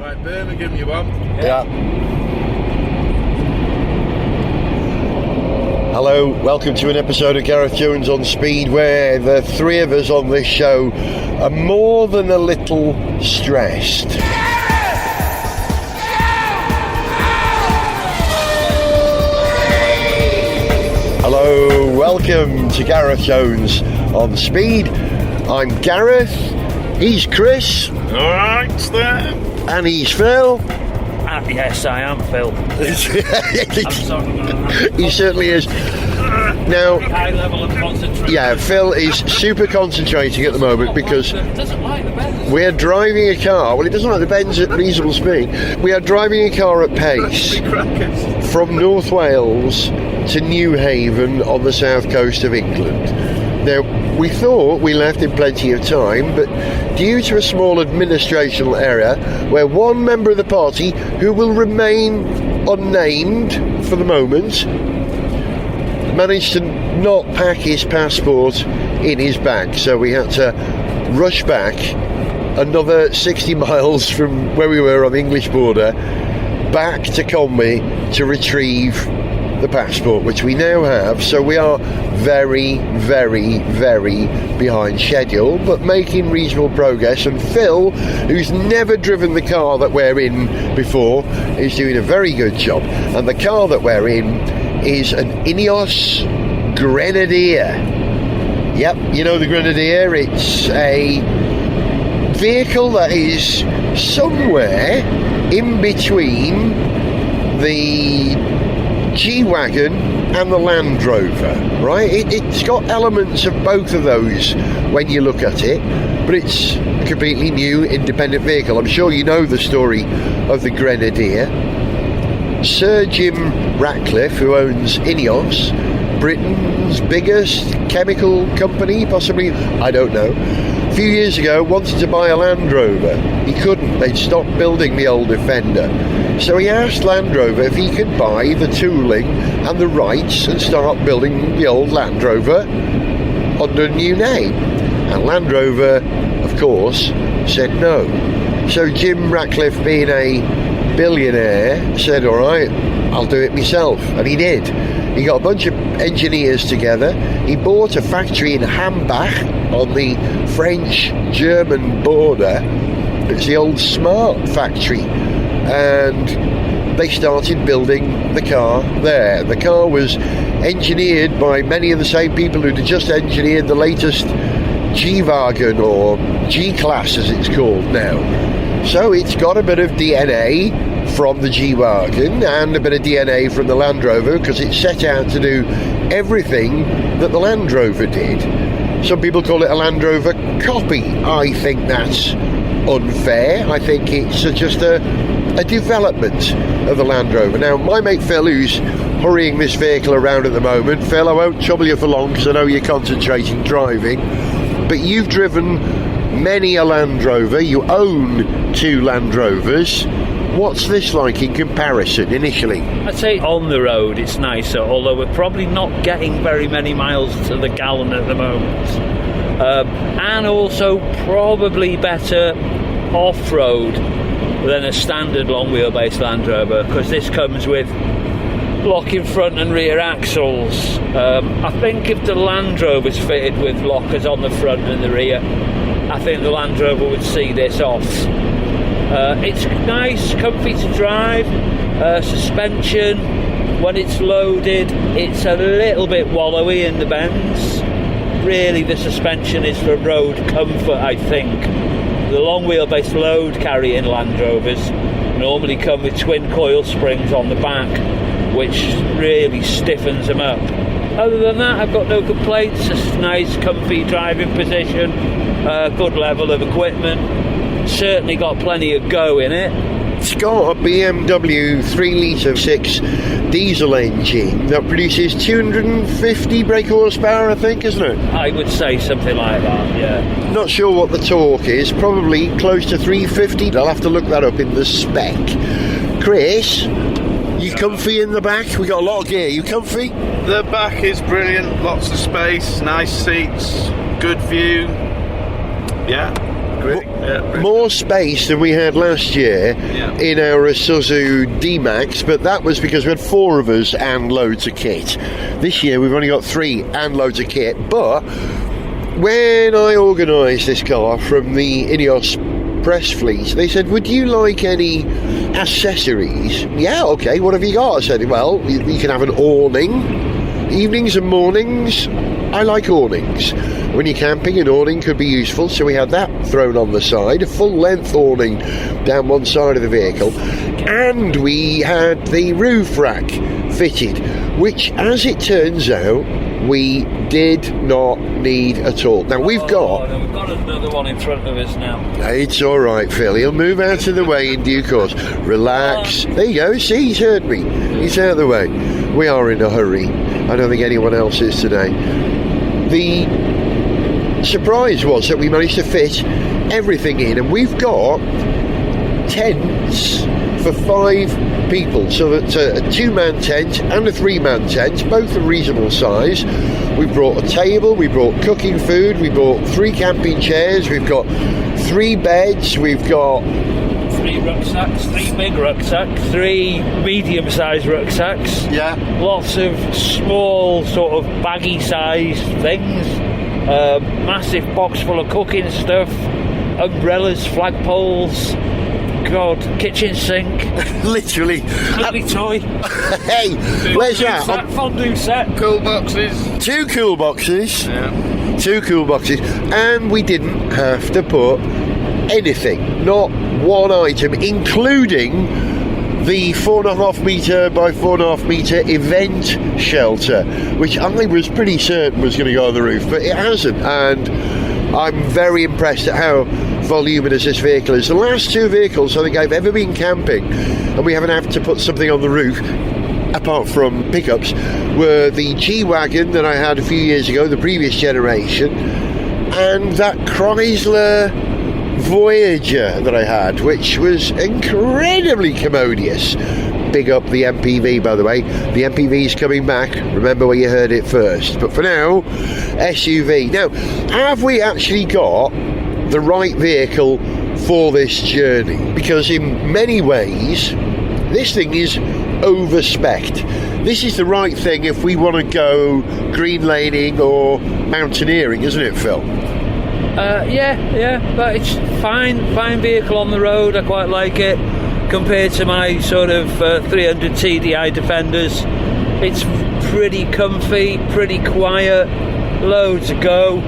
Like Birmingham, you want? Yeah. Hello, welcome to an episode of Gareth Jones on Speed, where the three of us on this show are more than a little stressed. Hello, welcome to Gareth Jones on Speed. I'm Gareth, he's Chris. Alright, there. And he's Phil. Yes, I am Phil. I'm sorry about that. He certainly is. Now, High level of concentration. yeah, Phil is super concentrating at the moment because Doesn't like the bends. we're driving a car. Well, he doesn't like the bends at reasonable speed. We are driving a car at pace from North Wales to New Haven on the south coast of England. Now, we thought we left in plenty of time, but due to a small administrational error where one member of the party, who will remain unnamed for the moment, managed to not pack his passport in his bag, so we had to rush back another 60 miles from where we were on the English border back to Conwy to retrieve the passport, which we now have. So we are very, very, very behind schedule, but making reasonable progress. And Phil, who's never driven the car that we're in before, is doing a very good job. And the car that we're in is an INEOS Grenadier. Yep, you know the Grenadier. It's a vehicle that is somewhere in between the G-Wagon and the Land Rover, right? It's got elements of both of those when you look at it, but it's a completely new independent vehicle. I'm sure you know the story of the Grenadier. Sir Jim Ratcliffe, who owns INEOS, Britain's biggest chemical company, possibly, I don't know, a few years ago wanted to buy a Land Rover. He couldn't. They'd stopped building the old Defender. So he asked Land Rover if he could buy the tooling and the rights and start building the old Land Rover under a new name. And Land Rover, of course, said no. So Jim Ratcliffe, being a billionaire, said, all right, I'll do it myself. And he did. He got a bunch of engineers together. He bought a factory in Hambach on the French-German border. It's the old Smart factory. And they started building the car there. The car was engineered by many of the same people who'd just engineered the latest G-Wagon, or G-Class as it's called now. So it's got a bit of DNA from the G-Wagon and a bit of DNA from the Land Rover, because it set out to do everything that the Land Rover did. Some people call it a Land Rover copy. I think that's unfair. I think it's just a development of the Land Rover. Now, my mate Phil, who's hurrying this vehicle around at the moment, Phil, I won't trouble you for long because I know you're concentrating driving, but you've driven many a Land Rover. You own 2 Land Rovers. What's this like in comparison initially? I'd say on the road it's nicer, although we're probably not getting very many miles to the gallon at the moment. And also probably better off-road than a standard long wheelbase Land Rover, because this comes with locking front and rear axles. I think if the Land Rover's fitted with lockers on the front and the rear, I think the Land Rover would see this off. It's nice, comfy to drive. Suspension, when it's loaded, it's a little bit wallowy in the bends. Really, the suspension is for road comfort, I think. The long wheelbase load carrying Land Rovers normally come with twin coil springs on the back, which really stiffens them up. Other than that, I've got no complaints. It's a nice, comfy driving position, good level of equipment. Certainly got plenty of go in it. It's got a BMW 3.6 diesel engine that produces 250 brake horsepower, I think, isn't it? I would say something like that, yeah. Not sure what the torque is, probably close to 350. I'll have to look that up in the spec. Chris, you comfy in the back? We got a lot of gear. You comfy? The back is brilliant, lots of space, nice seats, good view. Yeah, more space than we had last year in our Isuzu D-Max, but that was because we had 4 of us and loads of kit. This year we've only got 3 and loads of kit, but when I organised this car from the INEOS press fleet, they said, would you like any accessories? Yeah, okay, what have you got? I said, well, you can have an awning. Evenings and mornings, I like awnings. When you're camping, an awning could be useful, so we had that thrown on the side, a full length awning down one side of the vehicle, and we had the roof rack fitted, which, as it turns out, we did not need at all. Now we've got another one in front of us now. It's all right, Phil. He'll move out of the way in due course. Relax. There you go. See, he's heard me. He's out of the way. We are in a hurry. I don't think anyone else is today. The surprise was that we managed to fit everything in, and we've got tents for 5 people, so that's a 2-man tent and a 3-man tent, both a reasonable size. We brought a table, we brought cooking food, we brought 3 camping chairs, we've got 3 beds, we've got 3 rucksacks, 3 big rucksacks, 3 medium-sized rucksacks. Yeah. Lots of small, sort of baggy-sized things. Massive box full of cooking stuff, umbrellas, flagpoles. God, kitchen sink. Literally. Lovely toy. Hey, where's that? Fondue set. Cool boxes. 2 cool boxes. Yeah. 2 cool boxes. And we didn't have to put anything. Not one item, including the 4.5 metre by 4.5 metre event shelter, which I was pretty certain was going to go on the roof, but it hasn't. And I'm very impressed at how voluminous this vehicle is. The last 2 vehicles I think I've ever been camping, and we haven't had to put something on the roof, apart from pickups, were the G-Wagon that I had a few years ago, the previous generation, and that Chrysler Voyager that I had, which was incredibly commodious. Big up the MPV, by the way. The MPV's coming back. Remember where you heard it first. But for now, SUV. Now, have we actually got the right vehicle for this journey? Because in many ways, this thing is over-spec'd. This is the right thing if we want to go green laning or mountaineering, isn't it, Phil? Yeah, but it's fine vehicle on the road. I quite like it compared to my sort of 300 TDI Defenders. It's pretty comfy, pretty quiet, loads to go.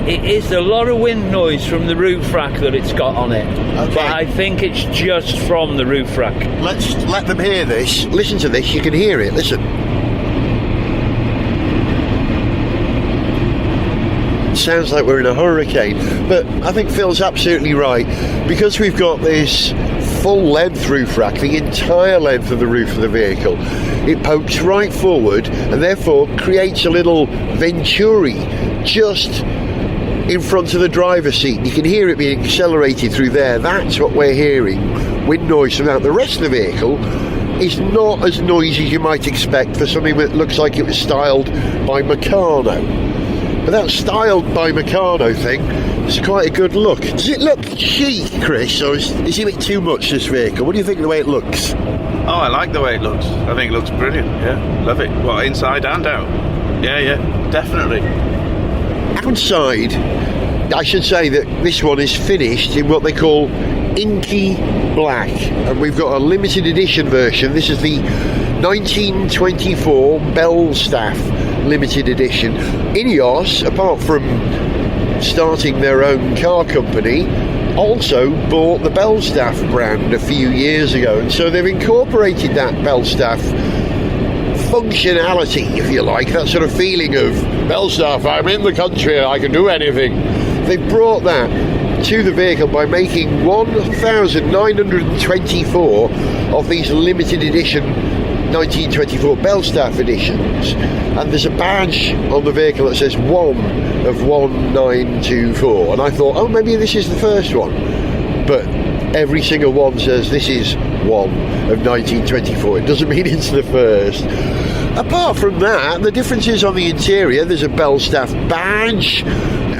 It is a lot of wind noise from the roof rack that it's got on it, okay. But I think it's just from the roof rack. Let's let them hear this. Listen to this, you can hear it, listen. Sounds like we're in a hurricane, but I think Phil's absolutely right, because we've got this full length roof rack, the entire length of the roof of the vehicle. It pokes right forward and therefore creates a little venturi just in front of the driver's seat. You can hear it being accelerated through there. That's what we're hearing, wind noise from that. The rest of the vehicle is not as noisy as you might expect for something that looks like it was styled by Meccano. But that styled by Meccano thing is quite a good look. Does it look chic, Chris, or is it a bit too much, this vehicle? What do you think of the way it looks? Oh, I like the way it looks. I think it looks brilliant. Yeah, love it. Well, inside and out. Yeah, definitely. Outside, I should say that this one is finished in what they call inky black, and we've got a limited edition version. This is the 1924 Belstaff limited edition. INEOS, apart from starting their own car company, also bought the Belstaff brand a few years ago, and so they've incorporated that Belstaff functionality, if you like, that sort of feeling of Belstaff, I'm in the country, I can do anything. They've brought that to the vehicle by making 1,924 of these limited edition 1924 Belstaff editions, and there's a badge on the vehicle that says 1 of 1924, and I thought, oh, maybe this is the first one, but every single one says this is 1 of 1924. It doesn't mean it's the first. Apart from that, the differences on the interior, there's a Belstaff badge,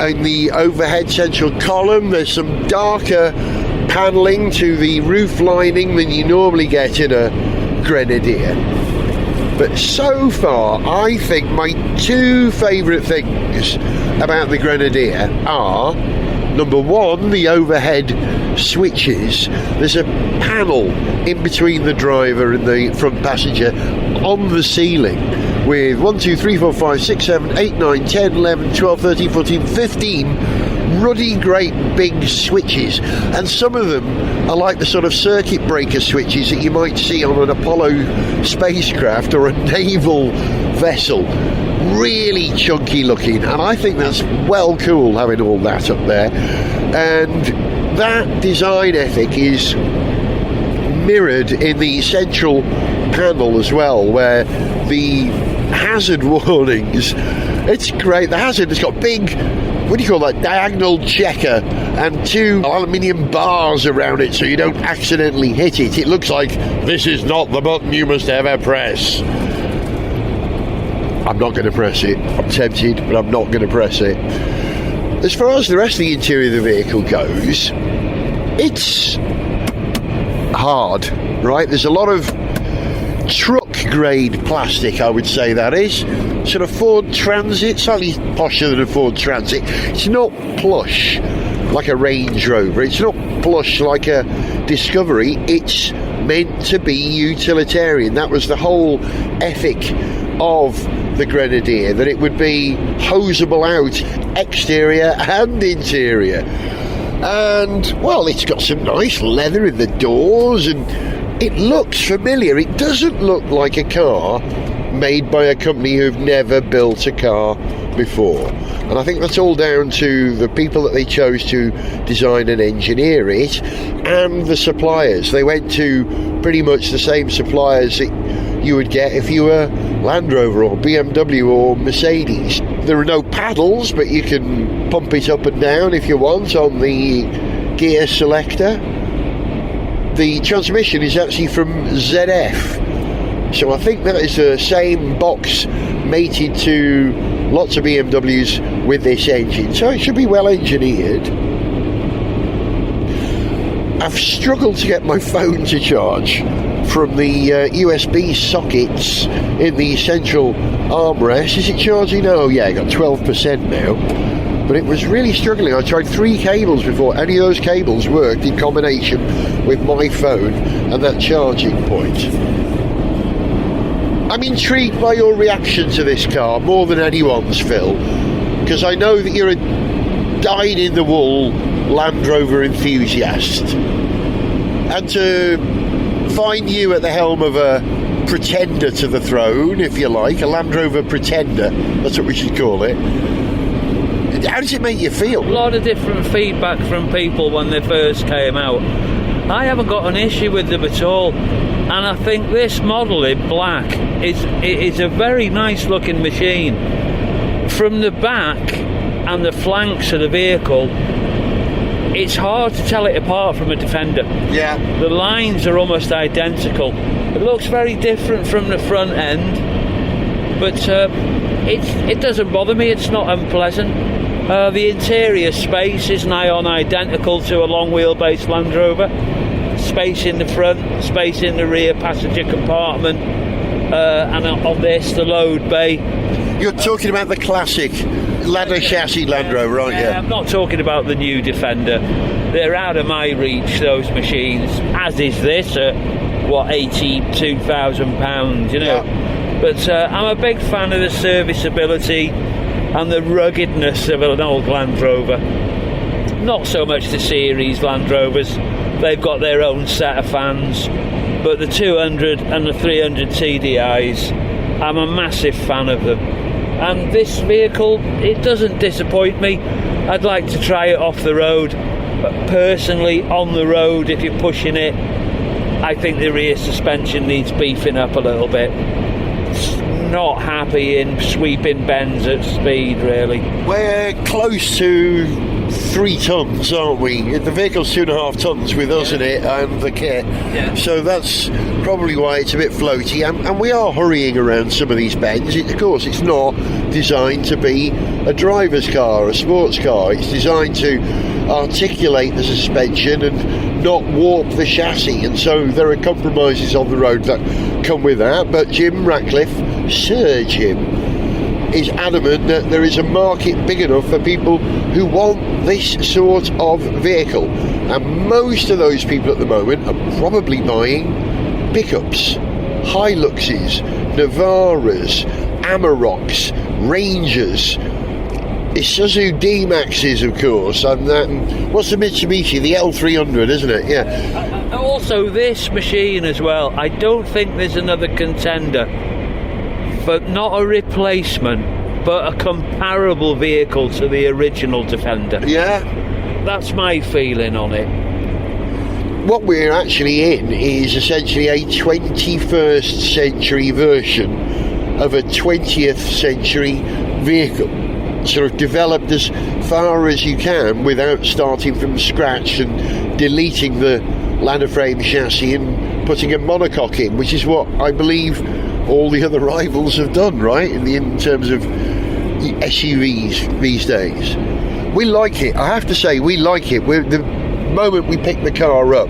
in the overhead central column. There's some darker panelling to the roof lining than you normally get in a Grenadier. But so far, I think my two favourite things about the Grenadier are, number one, the overhead switches. There's a panel in between the driver and the front passenger on the ceiling with 1, 2, 3, 4, 5, 6, 7, 8, 9, 10, 11, 12, 13, 14, 15 ruddy great big switches, and some of them are like the sort of circuit breaker switches that you might see on an Apollo spacecraft or a naval vessel. Really chunky looking, and I think that's well cool having all that up there. And that design ethic is mirrored in the central panel as well, where the hazard warnings, it's great. The hazard has got big, what do you call that, diagonal checker and two aluminium bars around it so you don't accidentally hit it. It looks like this is not the button you must ever press. I'm not going to press it. I'm tempted, but I'm not going to press it. As far as the rest of the interior of the vehicle goes, it's hard, right? There's a lot of truck grade plastic, I would say that is. Sort of Ford Transit, slightly posher than a Ford Transit. It's not plush like a Range Rover. It's not plush like a Discovery. It's meant to be utilitarian. That was the whole ethic of the Grenadier, that it would be hosable out, exterior and interior. And, well, it's got some nice leather in the doors, and it looks familiar. It doesn't look like a car made by a company who've never built a car before. And I think that's all down to the people that they chose to design and engineer it, and the suppliers. They went to pretty much the same suppliers that you would get if you were Land Rover or BMW or Mercedes. There are no paddles, but you can pump it up and down if you want on the gear selector. The transmission is actually from ZF, so I think that is the same box mated to lots of BMWs with this engine, so it should be well engineered. I've struggled to get my phone to charge from the USB sockets in the central armrest. Is it charging? Oh yeah, I got 12% now. But it was really struggling. I tried 3 cables before any of those cables worked in combination with my phone and that charging point. I'm intrigued by your reaction to this car more than anyone's, Phil, because I know that you're a dyed-in-the-wool Land Rover enthusiast. And to find you at the helm of a pretender to the throne, if you like, a Land Rover pretender, that's what we should call it. How does it make you feel? A lot of different feedback from people when they first came out. I haven't got an issue with them at all, and I think this model in black is a very nice looking machine. From the back and the flanks of the vehicle, it's hard to tell it apart from a Defender. Yeah. The lines are almost identical. It looks very different from the front end, but it doesn't bother me. It's not unpleasant. The interior space is nigh on identical to a long wheelbase Land Rover. Space in the front, space in the rear passenger compartment, and on this, the load bay. You're talking about the classic ladder chassis Land Rover, aren't you? I'm not talking about the new Defender. They're out of my reach, those machines, as is this at, £82,000, you know. Yeah. But I'm a big fan of the serviceability and the ruggedness of an old Land Rover. Not so much the series Land Rovers. They've got their own set of fans. But the 200 and the 300 TDIs, I'm a massive fan of them. And this vehicle, it doesn't disappoint me. I'd like to try it off the road, but personally on the road, if you're pushing it, I think the rear suspension needs beefing up a little bit. It's not happy in sweeping bends at speed, really. We're close to 3 tons, aren't we? The vehicle's 2.5 tons with us in it and the kit. Yeah. So that's probably why it's a bit floaty. And we are hurrying around some of these bends. Of course, it's not designed to be a driver's car, a sports car. It's designed to articulate the suspension and not warp the chassis. And so there are compromises on the road that come with that. But Jim Ratcliffe, Sir Jim, is adamant that there is a market big enough for people who want this sort of vehicle, and most of those people at the moment are probably buying pickups, Hiluxes, Navaras, Amaroks, Rangers, Isuzu D-Maxes, of course, and what's the Mitsubishi, the L300, isn't it? Yeah. Also, this machine as well, I don't think there's another contender, but not a replacement, but a comparable vehicle to the original Defender. Yeah. That's my feeling on it. What we're actually in is essentially a 21st century version of a 20th century vehicle, sort of developed as far as you can without starting from scratch and deleting the ladder frame chassis and putting a monocoque in, which is what I believe all the other rivals have done, right, in terms of SUVs these days. We like it. I have to say, we like it. The moment we picked the car up,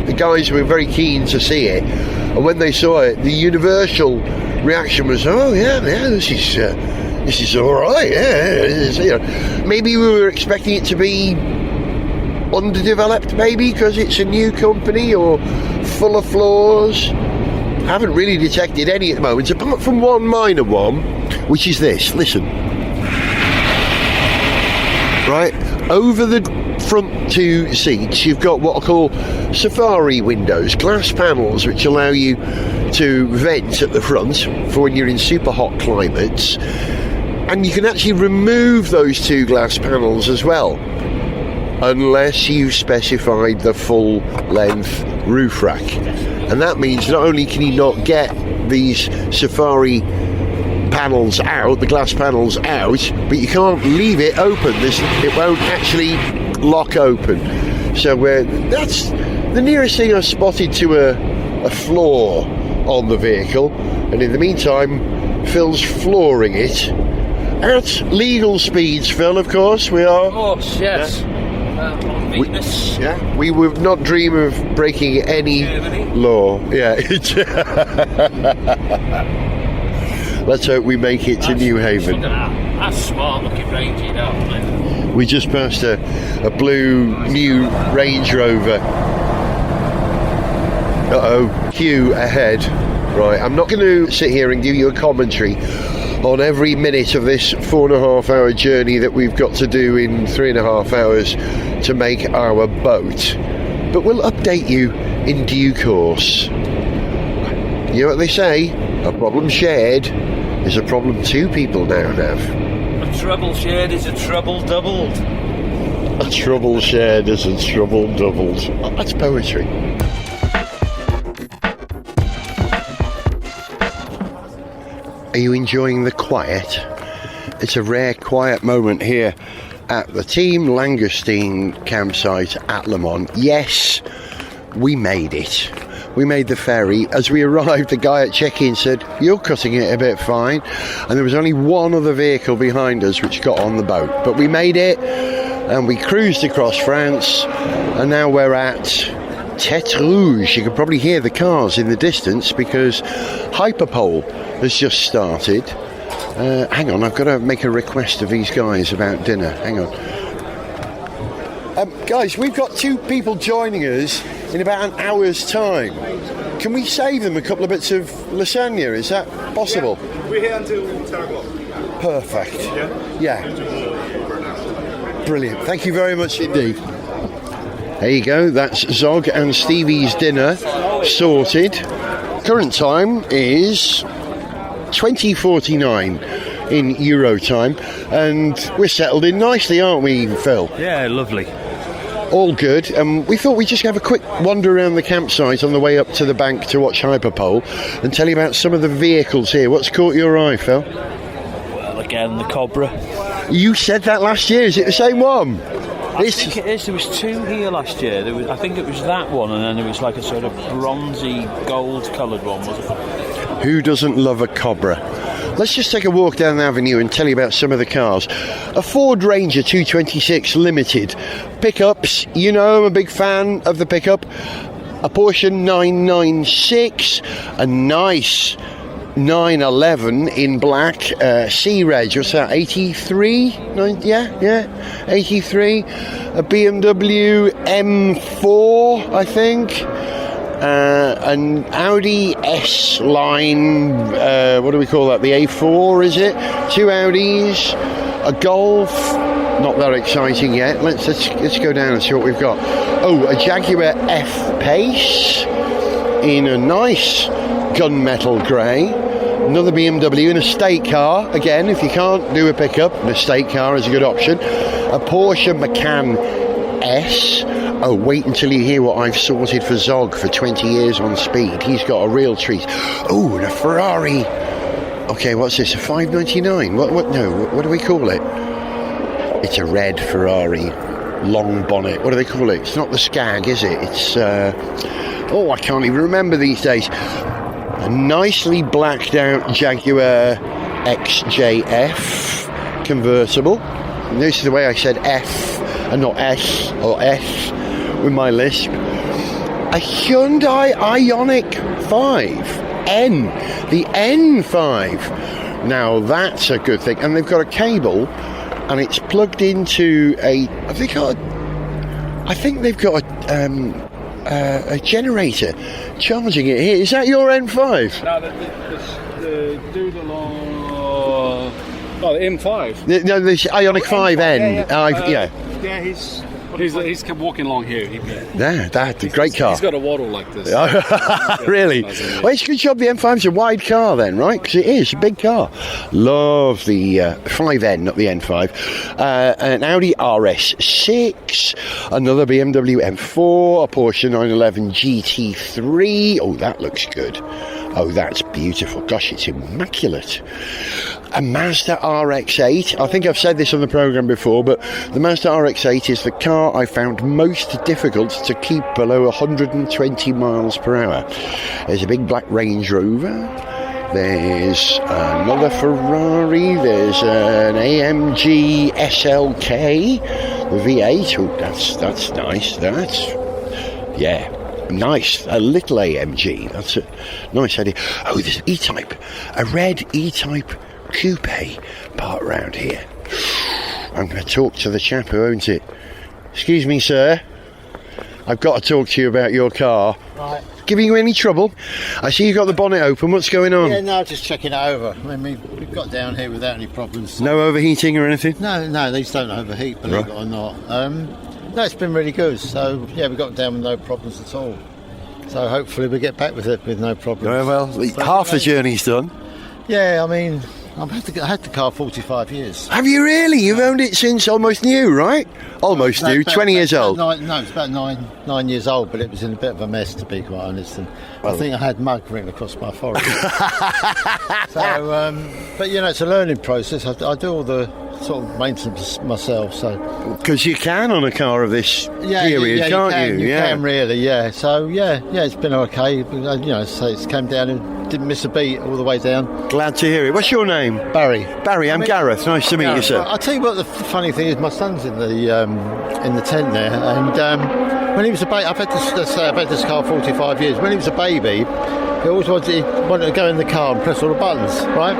the guys were very keen to see it, and when they saw it, the universal reaction was, "Oh yeah, this is all right." Yeah, maybe we were expecting it to be underdeveloped, maybe because it's a new company, or full of flaws. Haven't really detected any at the moment, apart from one minor one, which is this. Listen. Right, over the front 2 seats, you've got what I call safari windows, glass panels, which allow you to vent at the front for when you're in super hot climates. And you can actually remove those 2 glass panels as well, unless you've specified the full length roof rack. And that means not only can you not get these safari panels out, the glass panels out, but you can't leave it open. It won't actually lock open. So that's the nearest thing I've spotted to a flaw on the vehicle. And in the meantime, Phil's flooring it at legal speeds. Phil, of course, we are. Of course, yes. We would not dream of breaking any law. Yeah. Let's hope we make it to New Haven. That's smart looking Range, you know. We just passed a blue new Range Rover. Queue ahead. Right, I'm not going to sit here and give you a commentary on every minute of this 4.5 hour journey that we've got to do in 3.5 hours to make our boat, but we'll update you in due course. You know what they say, a problem shared is a problem 2 people now have. A trouble shared is a trouble doubled. A trouble shared is a trouble doubled. Oh, that's poetry. Are you enjoying the quiet? It's a rare quiet moment here at the Team Langoustine campsite at Le Mans. Yes, we made it. We made the ferry. As we arrived, the guy at check-in said, "You're cutting it a bit fine." And there was only one other vehicle behind us which got on the boat. But we made it, and we cruised across France, and now we're at Tetre Rouge. You can probably hear the cars in the distance because Hyperpole has just started. Hang on, I've got to make a request of these guys about dinner. Hang on. Guys, we've got 2 people joining us in about an hour's time. Can we save them a couple of bits of lasagna? Is that possible? Yeah. We're here until 10 o'clock. Perfect. Yeah. Brilliant. Thank you very much indeed. There you go. That's Zog and Stevie's dinner sorted. Current time is 20:49 in Euro time, and we're settled in nicely, aren't we, Phil? Yeah, lovely. All good. We thought we'd just have a quick wander around the campsite on the way up to the bank to watch Hyperpole and tell you about some of the vehicles here. What's caught your eye, Phil? Well, again, the Cobra. You said that last year. Is it the same one? I think it is. There was 2 here last year. I think it was that one, and then there was like a sort of bronzy gold-coloured one, wasn't it? Who doesn't love a Cobra? Let's just take a walk down the avenue and tell you about some of the cars. A Ford Ranger 226 Limited. Pickups, you know I'm a big fan of the pickup. A Porsche 996. A nice 911 in black. C-Reg, what's that, 83? 83. A BMW M4, I think. An Audi S-Line, what do we call that, the A4 is it? 2 Audis, a Golf, not that exciting yet. Let's go down and see what we've got. Oh, a Jaguar F-Pace in a nice gunmetal grey. Another BMW, an estate car. Again, if you can't do a pickup, an estate car is a good option. A Porsche Macan S. Oh, wait until you hear what I've sorted for Zog for 20 years on speed. He's got a real treat. Oh, and a Ferrari. Okay, what's this? A 599? What do we call it? It's a red Ferrari. Long bonnet. What do they call it? It's not the Skag, is it? It's, I can't even remember these days. A nicely blacked out Jaguar XJF convertible. Notice the way I said F and not S or S with my lisp. A Hyundai Ioniq 5N, the N5. Now that's a good thing, and they've got a cable, and it's plugged into a. I think they've got a generator charging it here. Is that your N5? No, the dude along. The M5. No, this Ioniq 5N. Yeah, he's walking along here. That's a great car. He's got a waddle like this. Really? Well, it's a good job the M5's a wide car then, right? Because it is a big car. Love the 5N, not the N5. An Audi RS6, another BMW M4, a Porsche 911 GT3. Oh, that looks good. Oh, that's beautiful. Gosh, it's immaculate. A Mazda RX-8. I think I've said this on the programme before, but the Mazda RX-8 is the car I found most difficult to keep below 120 miles per hour. There's a big black Range Rover. There's another Ferrari. There's an AMG SLK, the V8. Oh, that's nice. Nice, a little AMG. That's a nice idea. Oh, there's an E-Type, a red E-Type coupe part around here. I'm going to talk to the chap who owns it. Excuse me, sir. I've got to talk to you about your car. Right. Giving you any trouble? I see you've got the bonnet open. What's going on? Yeah, no, just checking it over. I mean, we've got down here without any problems. No overheating or anything? No, these don't overheat, believe it or not. No, it's been really good. So, yeah, we got down with no problems at all. So hopefully we get back with it with no problems. Well, half the journey's done. Yeah, I mean, I had the car 45 years. Have you really? You've owned it since almost new, right? Almost new, 20 years old. It's about nine years old, but it was in a bit of a mess, to be quite honest. And I think I had mud written across my forehead. So, but you know, it's a learning process. I do all the sort of maintenance myself. So because you can on a car of this period, can't you? You can really, yeah. So yeah, it's been okay. You know, so it's came down and didn't miss a beat all the way down. Glad to hear it. What's your name? Barry. I'm Gareth. Nice to meet you, sir. I'll tell you what. The funny thing is, my son's in the tent there, and when he was a baby, I've had this car 45 years. When he was a baby, he always wanted to go in the car and press all the buttons, right?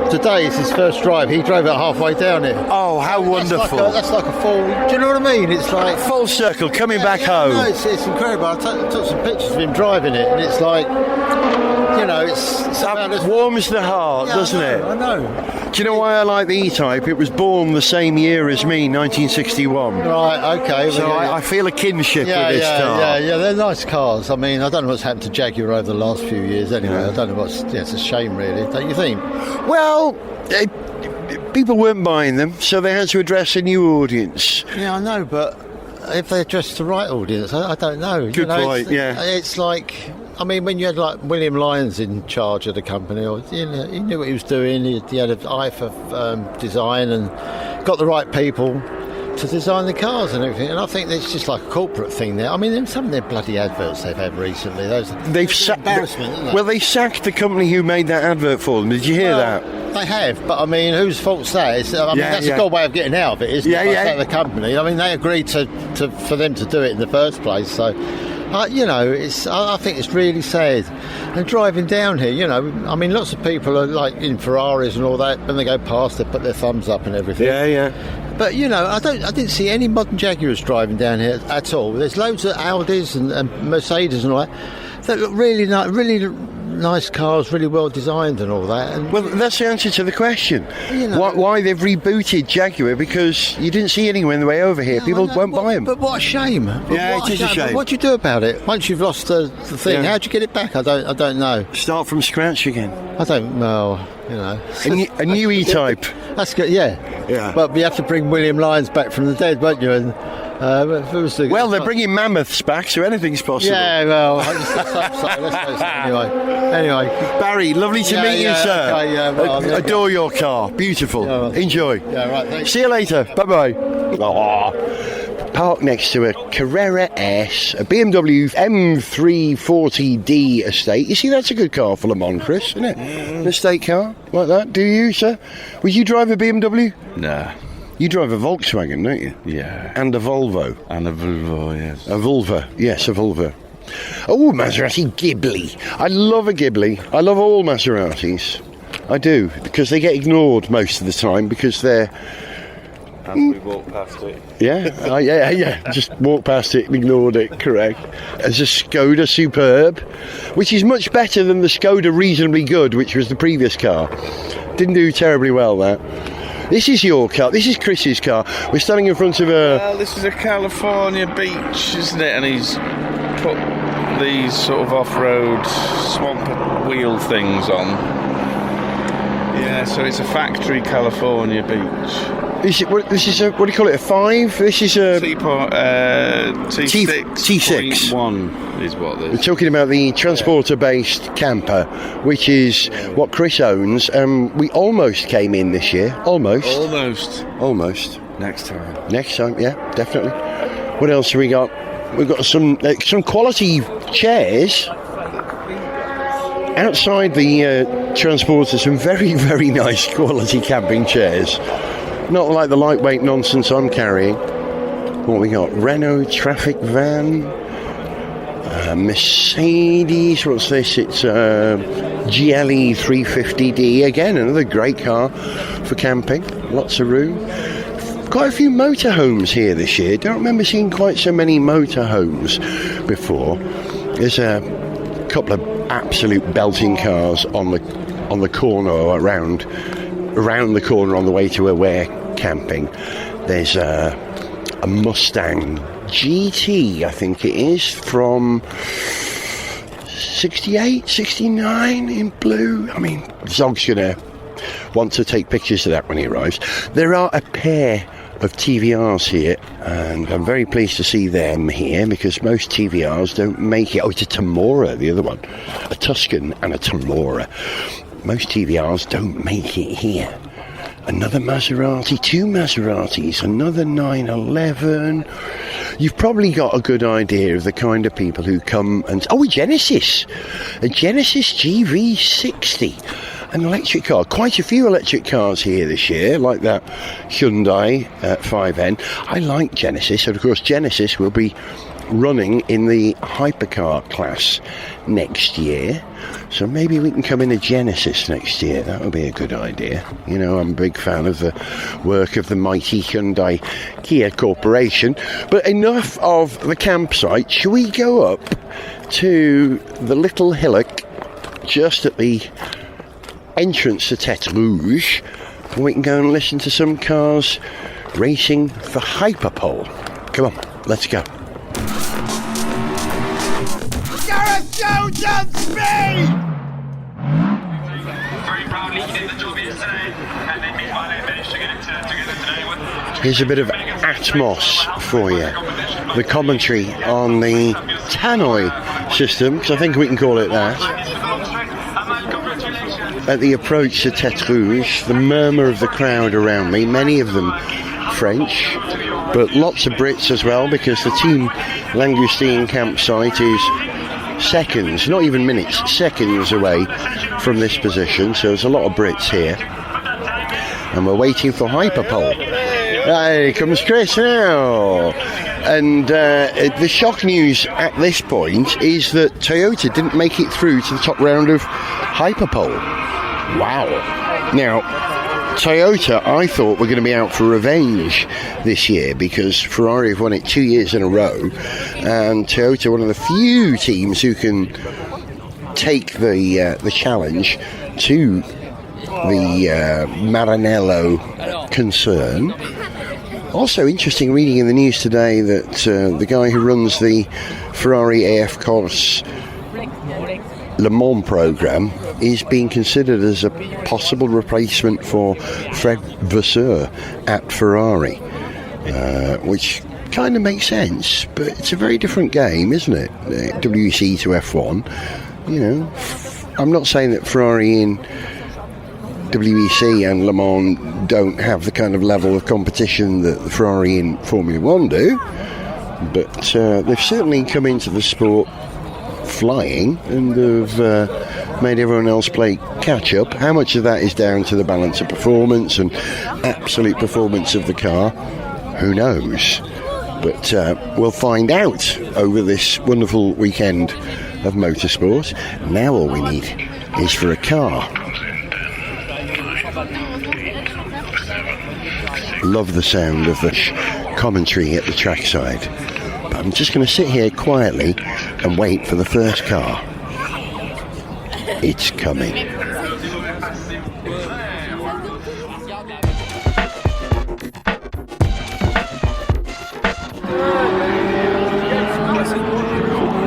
Today is his first drive. He drove it halfway down it. Oh, how wonderful! That's like a full. Do you know what I mean? It's like full circle coming back home. No, it's incredible. I took some pictures of him driving it, and it's like, you know, that warms the heart, doesn't it? I know. Do you know why I like the E-Type? It was born the same year as me, 1961. Right, okay. So I feel a kinship with this car. Yeah, they're nice cars. I mean, I don't know what's happened to Jaguar over the last few years anyway. I don't know it's a shame really, don't you think? Well, people weren't buying them, so they had to address a new audience. Yeah, I know, but if they addressed the right audience, I don't know. Good point, It's like, I mean, when you had like William Lyons in charge of the company, or he knew what he was doing. He had an eye for design and got the right people. to design the cars and everything. And I think it's just like a corporate thing there. I mean, some of their bloody adverts they've had recently, They've embarrassment, isn't it? Well, they sacked the company who made that advert for them. Did you hear that? They have, but I mean, whose fault's that? I mean, that's a good way of getting out of it, isn't it? By the company. I mean, they agreed for them to do it in the first place, so. You know, I think it's really sad. And driving down here, you know, I mean, lots of people are like in Ferraris and all that. When they go past, they put their thumbs up and everything. Yeah. But you know, I didn't see any modern Jaguars driving down here at all. There's loads of Audis and Mercedes and all that look really nice cars, really well designed and all that. And well, that's the answer to the question. You know, why they've rebooted Jaguar, because you didn't see anyone on the way over here. People won't buy them. But what a shame. It is a shame. What do you do about it? Once you've lost the thing, how do you get it back? I don't know. Start from scratch again. I don't know. You know, a new E-Type. That's good. Yeah. But you have to bring William Lyons back from the dead, won't you? And well, they're bringing mammoths back, so anything's possible. Yeah, well, let's go. Anyway, Barry, lovely to meet you, sir. Okay, adore your car. Beautiful. Enjoy. Yeah, right. Thanks. See you later. Bye-bye. Parked next to a Carrera S, a BMW M340D estate. You see, that's a good car for Le Mans, Chris, isn't it? An estate car like that. Do you, sir? Would you drive a BMW? Nah. You drive a Volkswagen, don't you? Yeah. And a Volvo. And a Volvo, yes. A Volvo, yes, a Volvo. Oh, Maserati Ghibli. I love a Ghibli. I love all Maseratis. I do, because they get ignored most of the time because they're... And we walk past it. Yeah. Just walk past it and ignored it, correct. There's a Skoda Superb, which is much better than the Skoda Reasonably Good, which was the previous car. Didn't do terribly well, that. This is your car. This is Chris's car. We're standing in front of a... Well, this is a California beach, isn't it? And he's put these sort of off-road swamp wheel things on. Yeah, so it's a factory California beach. This is a, what do you call it, a 5? This is a... T6. 1 is what this is. We're talking about the transporter-based camper, which is what Chris owns. We almost came in this year. Almost. Next time, yeah, definitely. What else have we got? We've got some quality chairs. Outside the transporter, some very, very nice quality camping chairs. Not like the lightweight nonsense I'm carrying. What we got? Renault traffic van. Mercedes. What's this? It's GLE 350D. Again, another great car for camping. Lots of room. Quite a few motorhomes here this year. Don't remember seeing quite so many motorhomes before. There's a couple of absolute belting cars on the corner or around the corner on the way to where we're camping. There's a Mustang GT, I think it is, from 68, 69 in blue. I mean, Zog's gonna want to take pictures of that when he arrives. There are a pair of TVRs here, and I'm very pleased to see them here because most TVRs don't make it. Oh, it's a Tamora, the other one, a Tuscan and a Tamora. Most TVRs don't make it here. Another Maserati, 2 Maseratis, another 911. You've probably got a good idea of the kind of people who come and... Oh, a Genesis GV60. An electric car. Quite a few electric cars here this year, like that Hyundai 5N. I like Genesis, and of course Genesis will be running in the hypercar class next year. So maybe we can come in a Genesis next year. That would be a good idea. You know, I'm a big fan of the work of the mighty Hyundai Kia Corporation. But enough of the campsite. Shall we go up to the little hillock just at the entrance to Tetre Rouge, and we can go and listen to some cars racing for Hyperpole. Come on, let's go. Gareth Jones on speed! Very proudly he did the job yesterday, and then meanwhile they managed to get it together today. Here's a bit of Atmos for you. The commentary on the tannoy system, because I think we can call it that. At the approach to Tetre Rouge, the murmur of the crowd around me, many of them French, but lots of Brits as well, because the Team Langoustine campsite is seconds, not even minutes, seconds away from this position. So there's a lot of Brits here, and we're waiting for Hyperpole. Here comes Chris now. And the shock news at this point is that Toyota didn't make it through to the top round of Hyperpole. Wow. Now, Toyota, I thought, were going to be out for revenge this year, because Ferrari have won it 2 years in a row, and Toyota, one of the few teams who can take the challenge to the Maranello concern. Also interesting reading in the news today that the guy who runs the Ferrari AF Corse Le Mans programme is being considered as a possible replacement for Fred Vasseur at Ferrari, which kind of makes sense, but it's a very different game, isn't it? WEC to F1. You know, I'm not saying that Ferrari in WEC and Le Mans don't have the kind of level of competition that the Ferrari in Formula 1 do, but they've certainly come into the sport flying and have made everyone else play catch up. How much of that is down to the balance of performance and absolute performance of the car? Who knows? But we'll find out over this wonderful weekend of motorsport. Now all we need is for a car. Love the sound of the commentary at the trackside. But I'm just going to sit here quietly and wait for the first car. It's coming.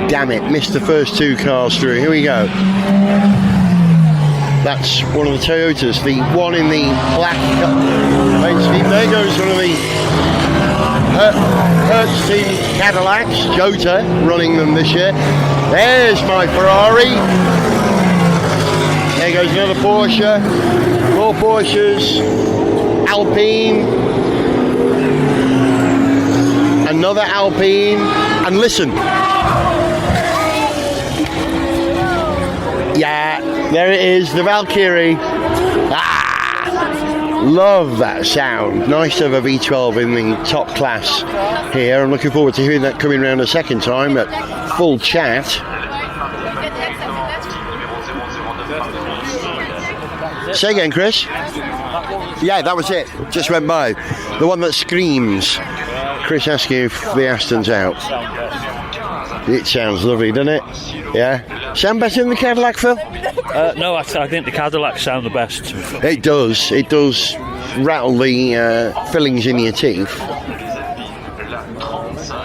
Damn it, missed the first two cars through. Here we go. That's one of the Toyotas, the one in the black paint scheme. There goes one of the Hertz Team Cadillacs, Jota, running them this year. There's my Ferrari. There goes another Porsche. More Porsches. Alpine. Another Alpine. And listen. Yeah, there it is, the Valkyrie. Love that sound. Nice to have a V12 in the top class here. I'm looking forward to hearing that coming around a second time at full chat. Say again, Chris. Yeah, that was it. Just went by. The one that screams. Chris asking if the Aston's out. It sounds lovely, doesn't it? Yeah. Sound better than the Cadillac, Phil? No, I think the Cadillacs sound the best. It does. It does rattle the fillings in your teeth.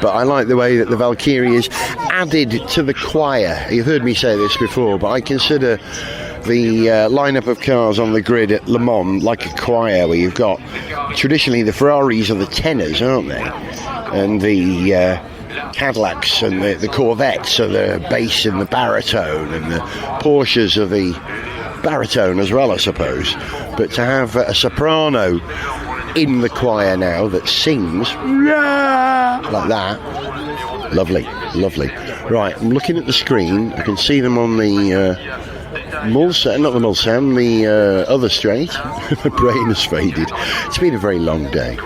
But I like the way that the Valkyrie is added to the choir. You've heard me say this before, but I consider the lineup of cars on the grid at Le Mans like a choir, where you've got traditionally the Ferraris are the tenors, aren't they? And the Cadillacs and the Corvettes are the bass and the baritone, and the Porsches are the baritone as well, I suppose. But to have a soprano in the choir now that sings like that, lovely, lovely. Right, I'm looking at the screen. I can see them on the Mulsanne, not the Mulsanne, the other straight. My brain has faded. It's been a very long day.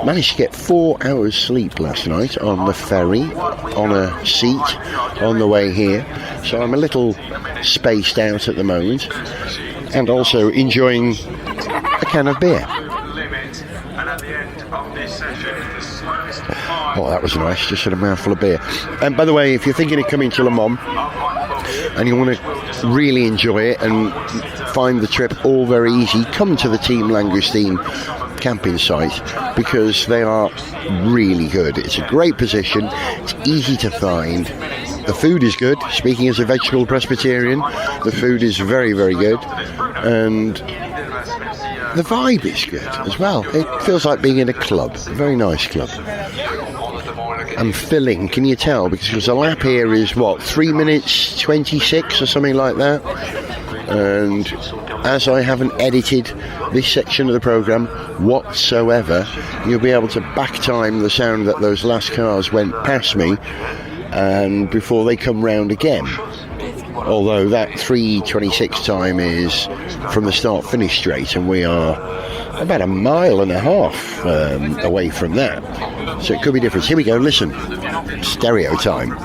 Managed to get 4 hours sleep last night on the ferry, on a seat on the way here. So I'm a little spaced out at the moment, and also enjoying a can of beer. Oh, that was nice, just had a mouthful of beer. And by the way, if you're thinking of coming to Le Mans and you want to really enjoy it and find the trip all very easy, come to the Team Langoustine camping site, because they are really good. It's a great position, it's easy to find, the food is good. Speaking as a vegetable Presbyterian, the food is very, very good, and the vibe is good as well. It feels like being in a club, a very nice club. I'm filling, can you tell? Because the lap here is what, 3 minutes 26 or something like that. And as I haven't edited this section of the programme whatsoever, you'll be able to back time the sound that those last cars went past me and before they come round again. Although that 3:26 time is from the start finish straight, and we are about 1.5 miles away from that, so it could be different. Here we go, listen, stereo time.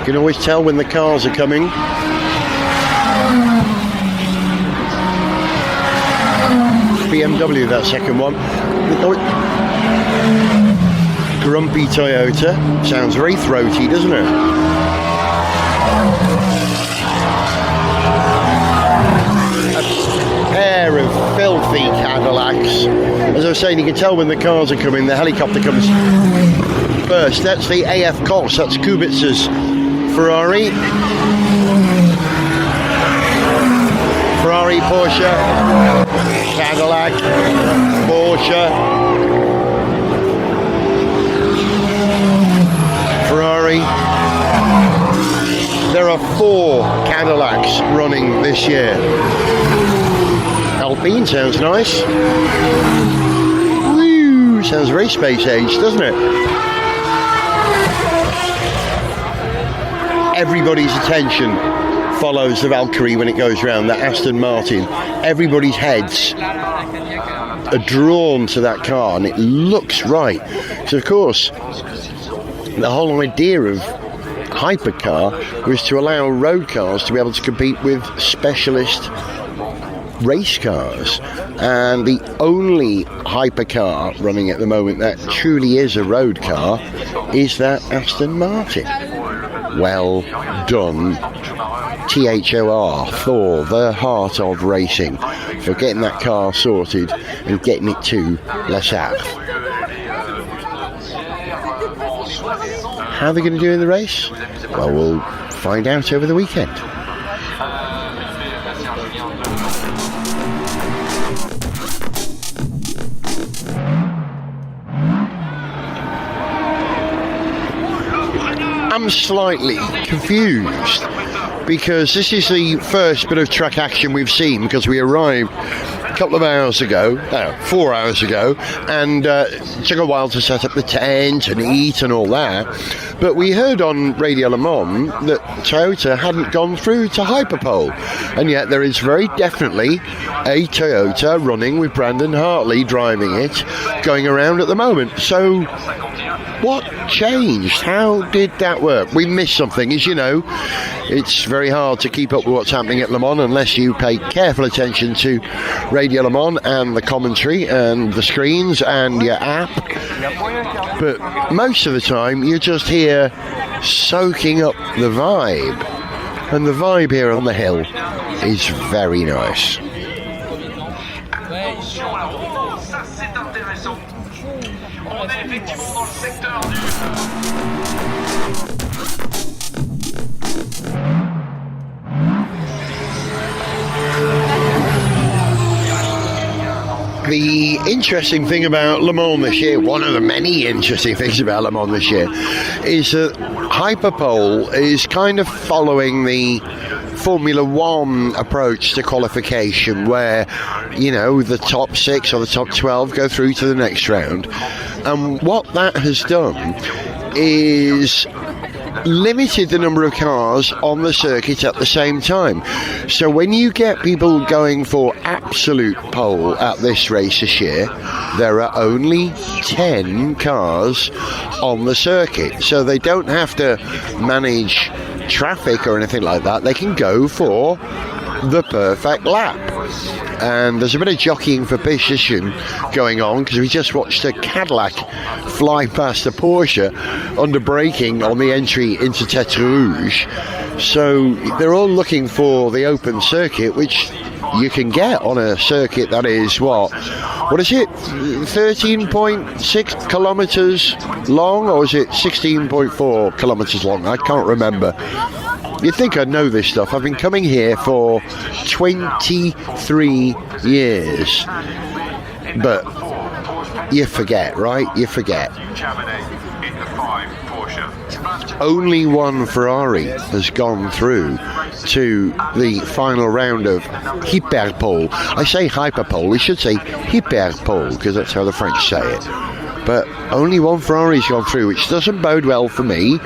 You can always tell when the cars are coming. BMW, that second one. Grumpy Toyota. Sounds very throaty, doesn't it? A pair of filthy Cadillacs. As I was saying, you can tell when the cars are coming. The helicopter comes first. That's the AF Corse. That's Kubica's Ferrari, Porsche, Cadillac, Porsche, Ferrari. There are 4 Cadillacs running this year. Alpine sounds nice. Woo, sounds very space age, doesn't it? Everybody's attention follows the Valkyrie when it goes round, that Aston Martin. Everybody's heads are drawn to that car and it looks right. So of course, the whole idea of Hypercar was to allow road cars to be able to compete with specialist race cars. And the only Hypercar running at the moment that truly is a road car is that Aston Martin. Well done, THOR, Thor, the heart of racing, for getting that car sorted and getting it to La Sarthe. How are they going to do in the race? Well, we'll find out over the weekend. I'm slightly confused because this is the first bit of track action we've seen, because we arrived a couple of hours ago, 4 hours ago, and it took a while to set up the tent and eat and all that. But we heard on Radio Le Mans that Toyota hadn't gone through to Hyperpole, and yet there is very definitely a Toyota running with Brandon Hartley driving it, going around at the moment. So what changed? How did that work? We missed something. As you know, it's very hard to keep up with what's happening at Le Mans unless you pay careful attention to Radio Le Mans and the commentary and the screens and your app. But most of the time you're just here soaking up the vibe. And the vibe here on the hill is very nice. The interesting thing about Le Mans this year, one of the many interesting things about Le Mans this year, is that Hyperpole is kind of following the Formula One approach to qualification, where, you know, the top 6 or the top 12 go through to the next round. And what that has done is limited the number of cars on the circuit at the same time. So when you get people going for absolute pole at this race this year, there are only 10 cars on the circuit. So they don't have to manage traffic or anything like that. They can go for the perfect lap. And there's a bit of jockeying for position going on, because we just watched a Cadillac fly past a Porsche under braking on the entry into Tetre Rouge. So they're all looking for the open circuit, which you can get on a circuit that is what is it, 13.6 kilometres long, or is it 16.4 kilometres long? I can't remember. You'd think I'd know this stuff. I've been coming here for 23 years. But you forget, right? You forget. Only one Ferrari has gone through to the final round of Hyperpole. I say Hyperpole, we should say Hyperpole, because that's how the French say it. But only one Ferrari's gone through, which doesn't bode well for me,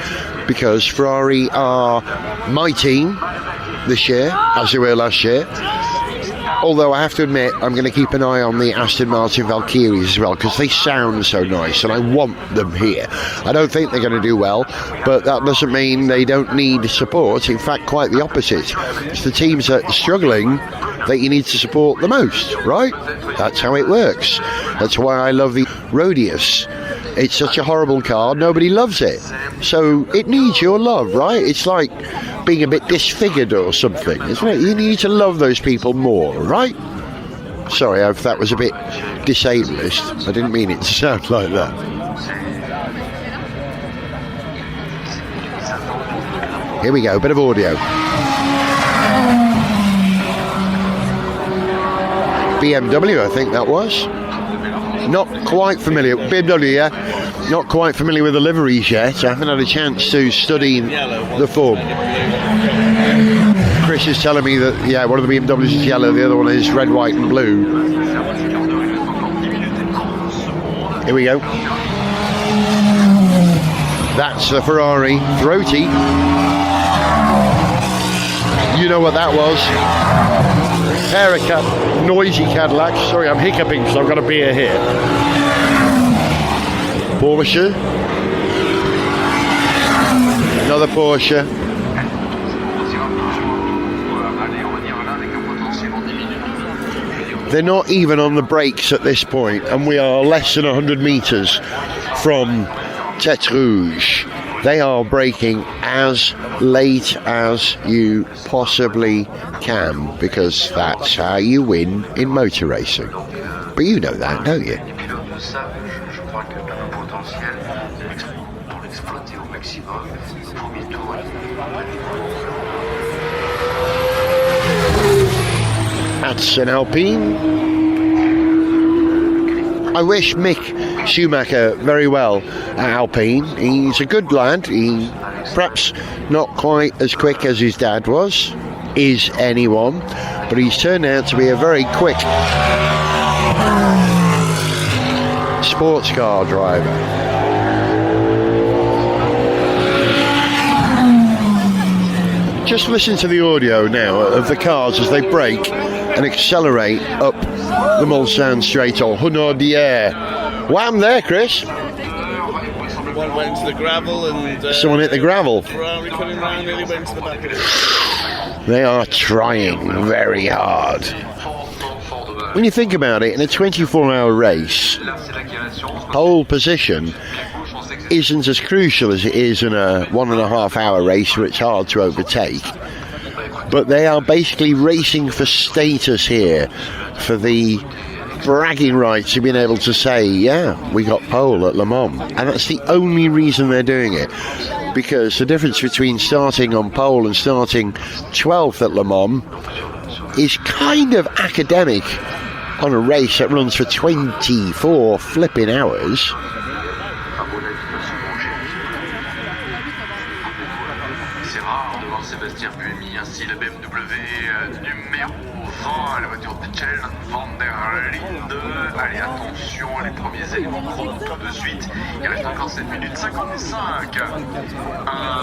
because Ferrari are my team this year, as they were last year. Although I have to admit, I'm going to keep an eye on the Aston Martin Valkyries as well, because they sound so nice and I want them here. I don't think they're going to do well, but that doesn't mean they don't need support. In fact, quite the opposite. It's the teams that are struggling that you need to support the most, right? That's how it works. That's why I love the Rodius. It's such a horrible car, nobody loves it. So it needs your love, right? It's like being a bit disfigured or something, isn't it? You need to love those people more, right? Sorry if that was a bit disableist. I didn't mean it to sound like that. Here we go, a bit of audio. BMW, I think that was. Not quite familiar. BMW, yeah. Not quite familiar with the liveries yet. I haven't had a chance to study the form. Chris is telling me that, yeah, one of the BMWs is yellow, the other one is red, white and blue. Here we go. That's the Ferrari throaty. You know what that was. Pair of noisy Cadillacs. Sorry, I'm hiccuping because I've got a beer here. Porsche. Another Porsche. They're not even on the brakes at this point, and we are less than 100 metres from Tetre Rouge. They are braking as late as you possibly can, because that's how you win in motor racing. But you know that, don't you? That's an Alpine. I wish Mick Schumacher very well at Alpine. He's a good lad. He perhaps not quite as quick as his dad was, is anyone, but he's turned out to be a very quick sports car driver. Just listen to the audio now of the cars as they brake and accelerate up the Mulsanne straight, or Grenadier. Wham there, Chris. One went into the gravel and... someone hit the gravel. Ferrari coming round nearly went to the back of it. They are trying very hard. When you think about it, in a 24-hour race, pole position isn't as crucial as it is in a 1.5-hour race where it's hard to overtake. But they are basically racing for status here, for the bragging rights of being able to say, yeah, we got pole at Le Mans. And that's the only reason they're doing it, because the difference between starting on pole and starting 12th at Le Mans is kind of academic on a race that runs for 24 flipping hours.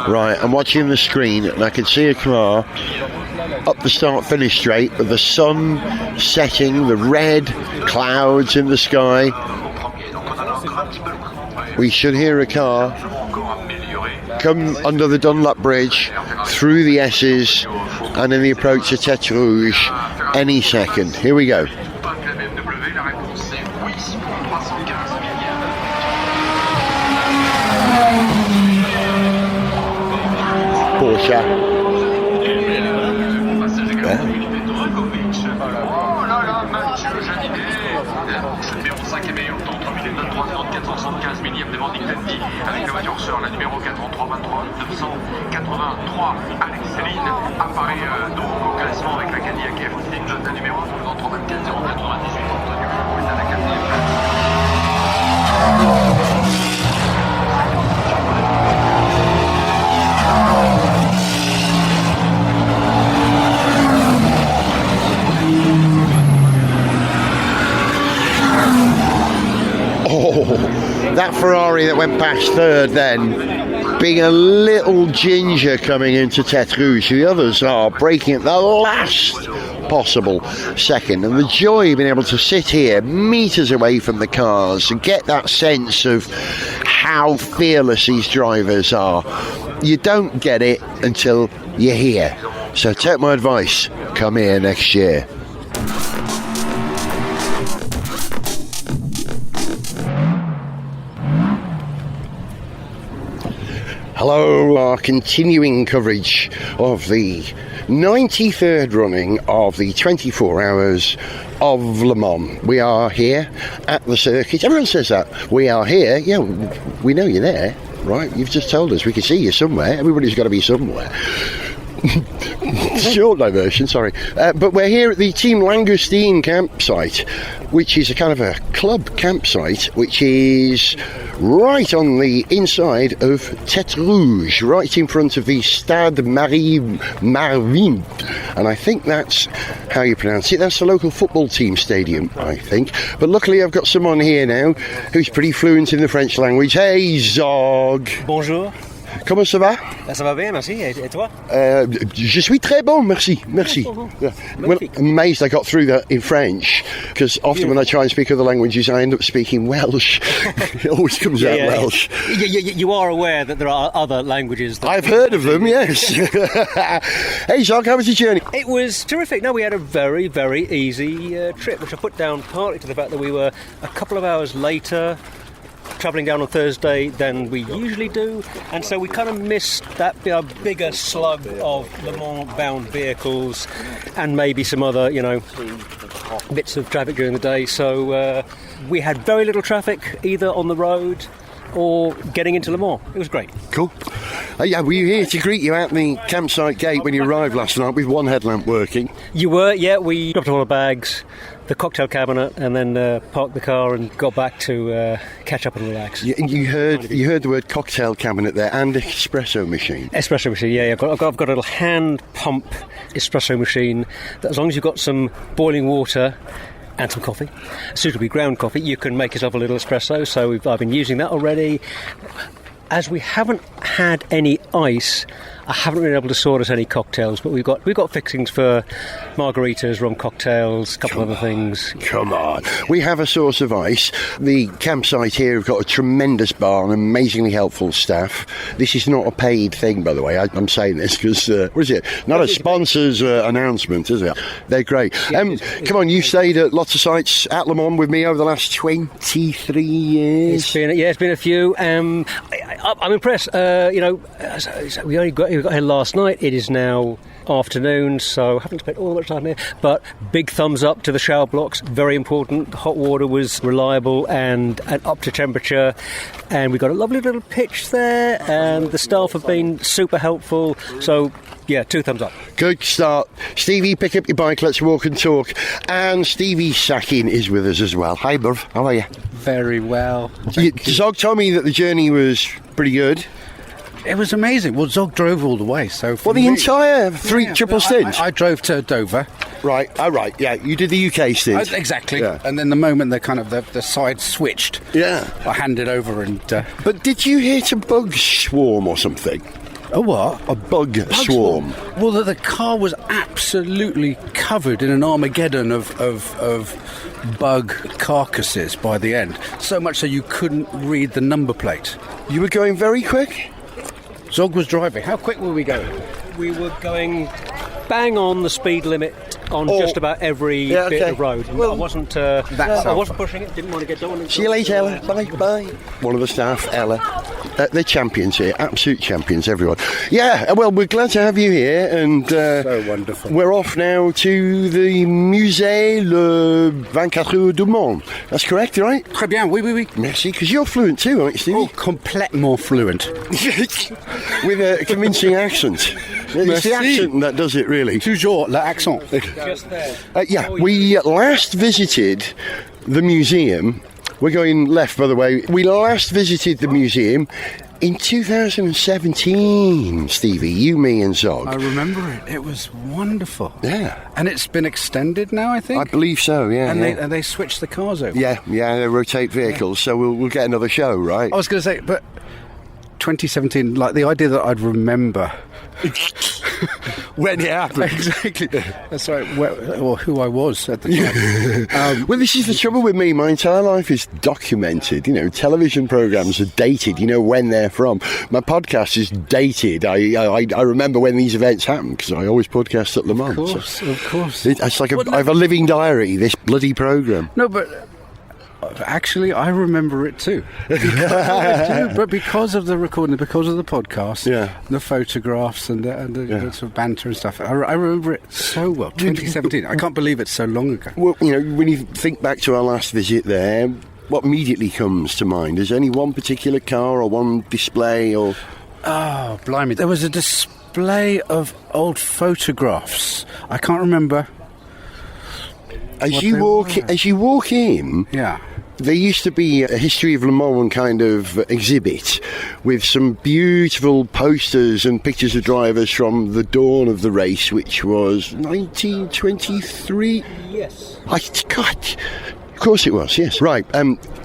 Right, I'm watching the screen and I can see a car up the start-finish straight with the sun setting, the red clouds in the sky. We should hear a car come under the Dunlop Bridge, through the S's, and in the approach to Tetre Rouge any second. Here we go. Porsche. Yeah. 3 secondes 475 millième devant Nick Dendy avec la voiture sœur, la numéro 43 23 983. Alex Céline apparaît donc au classement avec la Cadillac F-Sting, la numéro 1 devant 324 098. Antonio est à la 4e place. Oh, that Ferrari that went past third then, being a little ginger coming into Tetre Rouge. The others are breaking at the last possible second. And the joy of being able to sit here metres away from the cars and get that sense of how fearless these drivers are. You don't get it until you're here. So take my advice, come here next year. Hello, our continuing coverage of the 93rd running of the 24 Hours of Le Mans. We are here at the circuit. Everyone says that. We are here. Yeah, we know you're there, right? You've just told us we can see you somewhere. Everybody's got to be somewhere. Short diversion, sorry. But we're here at the Team Langoustine campsite, which is a kind of a club campsite, which is right on the inside of Tetre Rouge, right in front of the Stade Marie-Marvin. And I think that's how you pronounce it. That's the local football team stadium, I think. But luckily I've got someone here now who's pretty fluent in the French language. Hey, Zog. Bonjour. Comment ça va? Ça va bien, merci. Et toi? Je suis très bon, merci. Yeah. Well, I'm amazed I got through that in French, because often when I try and speak other languages, I end up speaking Welsh. It always comes out Welsh. You are aware that there are other languages. I've heard of them, yes. Hey, Jacques, how was your journey? It was terrific. No, we had a very, very easy trip, which I put down partly to the fact that we were a couple of hours later travelling down on Thursday than we usually do, and so we kind of missed that bigger slug of Le Mans bound vehicles and maybe some other, bits of traffic during the day. So we had very little traffic either on the road or getting into Le Mans. It was great. Cool. Yeah, were you here to greet you at the campsite gate when you arrived last night with one headlamp working? You were, yeah. We dropped all the bags, the cocktail cabinet, and then parked the car and got back to catch up and relax. You heard the word cocktail cabinet there, and espresso machine. Espresso machine, yeah. I've got a little hand pump espresso machine that, as long as you've got some boiling water and some coffee, suitably ground coffee, you can make yourself a little espresso. So I've been using that already. As we haven't had any ice, I haven't been able to sort us any cocktails, but we've got fixings for margaritas, rum cocktails, a couple of other things. Come on. We have a source of ice. The campsite here have got a tremendous bar and amazingly helpful staff. This is not a paid thing, by the way. I'm saying this because, what is it? Not a sponsor's announcement, is it? They're great. Come on, you've stayed at lots of sites at Le Mans with me over the last 23 years. It's been a few. I'm impressed. We only got here last night. It is now afternoon, so I haven't spent all that much time here. But big thumbs up to the shower blocks. Very important. The hot water was reliable and up to temperature. And we got a lovely little pitch there. And the staff have been super helpful. So, yeah, 2 thumbs up. Good start. Stevie, pick up your bike. Let's walk and talk. And Stevie Sakin is with us as well. Hi, bruv. How are you? Very well. Zog told me that the journey was pretty good. It was amazing. Well, Zog drove all the way. So the entire triple stint? I drove to Dover. Right. Oh, right. Yeah, you did the UK stint. Exactly. Yeah. And then the moment the side switched, I handed over and... But did you hit a bug swarm or something? A what? A bug swarm. Well, the car was absolutely covered in an Armageddon of bug carcasses by the end. So much so you couldn't read the number plate. You were going very quick? Zog was driving. How quick were we going? We were going bang on the speed limit on just about every bit of road. Well, I wasn't pushing it, didn't want to get done. See you later, Ella. Bye. One of the staff, Ella. They're champions here, absolute champions, everyone. Yeah, well, we're glad to have you here, and So wonderful. we're off now to the Musée Le 24 Heures du Monde. That's correct, right? Très bien, oui. Merci, because you're fluent too, aren't you, Stevie? Oh, complètement fluent. With a convincing accent. It's the accent that does it, really. Toujours l'accent. We last visited the museum. We're going left, by the way. We last visited the museum in 2017, Stevie. You, me and Zog. I remember it. It was wonderful. Yeah. And it's been extended now, I think? I believe so, yeah. And they switched the cars over. Yeah, they rotate vehicles, so we'll get another show, right? I was going to say, but 2017, like the idea that I'd remember when it happened. Exactly. That's right. Or who I was at the time. Well, this is the trouble with me. My entire life is documented. You know, television programs are dated. You know when they're from. My podcast is dated. I remember when these events happened because I always podcast at Le Mans. Of course. It's like I have a living diary. This bloody program. No, but actually, I remember it too. But because of the recording, because of the podcast, the photographs and the sort of banter and stuff, I remember it so well. 2017. I can't believe it's so long ago. Well, you know, when you think back to our last visit there, what immediately comes to mind? Is any one particular car or one display or? Oh, blimey! There was a display of old photographs. I can't remember. As you walk in, there used to be a History of Le Mans kind of exhibit with some beautiful posters and pictures of drivers from the dawn of the race, which was 1923. Yes. God, of course it was. Yes. Right.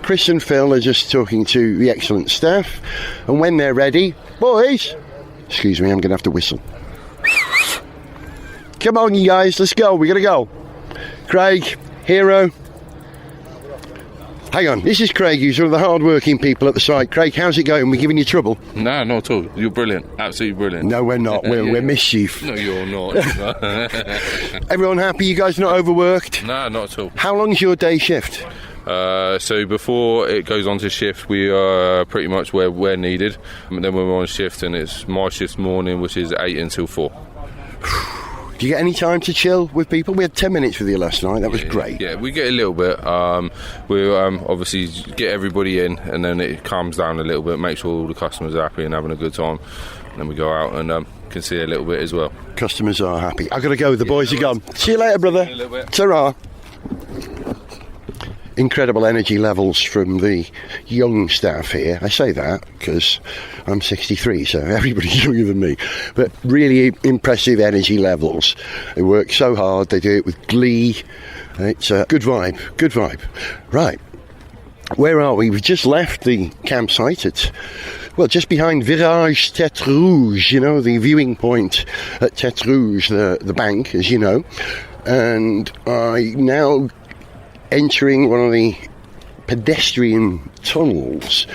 Chris and Phil are just talking to the excellent staff, and when they're ready, boys. Excuse me, I'm going to have to whistle. Come on, you guys, let's go. We got to go. Craig, Hero. Hang on, this is Craig, who's one of the hard-working people at the site. Craig, how's it going? We're giving you trouble? No, not at all. You're brilliant. Absolutely brilliant. No, we're not. We're mischief. No, you're not. Everyone happy? You guys not overworked? No, not at all. How long's your day shift? So before it goes on to shift, we are pretty much where we're needed. And then when we're on shift, and it's my shift morning, which is 8 until 4. Do you get any time to chill with people? We had 10 minutes with you last night. That was great. Yeah, we get a little bit. We obviously get everybody in, and then it calms down a little bit, make sure all the customers are happy and having a good time. And then we go out and can see a little bit as well. Customers are happy. I've got to go. The boys are gone. See you later, brother. See you in a little bit. Ta-ra. Incredible energy levels from the young staff here. I say that because I'm 63, so everybody's younger than me. But really impressive energy levels. They work so hard, they do it with glee. It's a good vibe, good vibe. Right, where are we? We've just left the campsite at, well, just behind Virage Tetre Rouge, you know, the viewing point at Tetre Rouge, the bank, as you know. And I now entering one of the pedestrian tunnels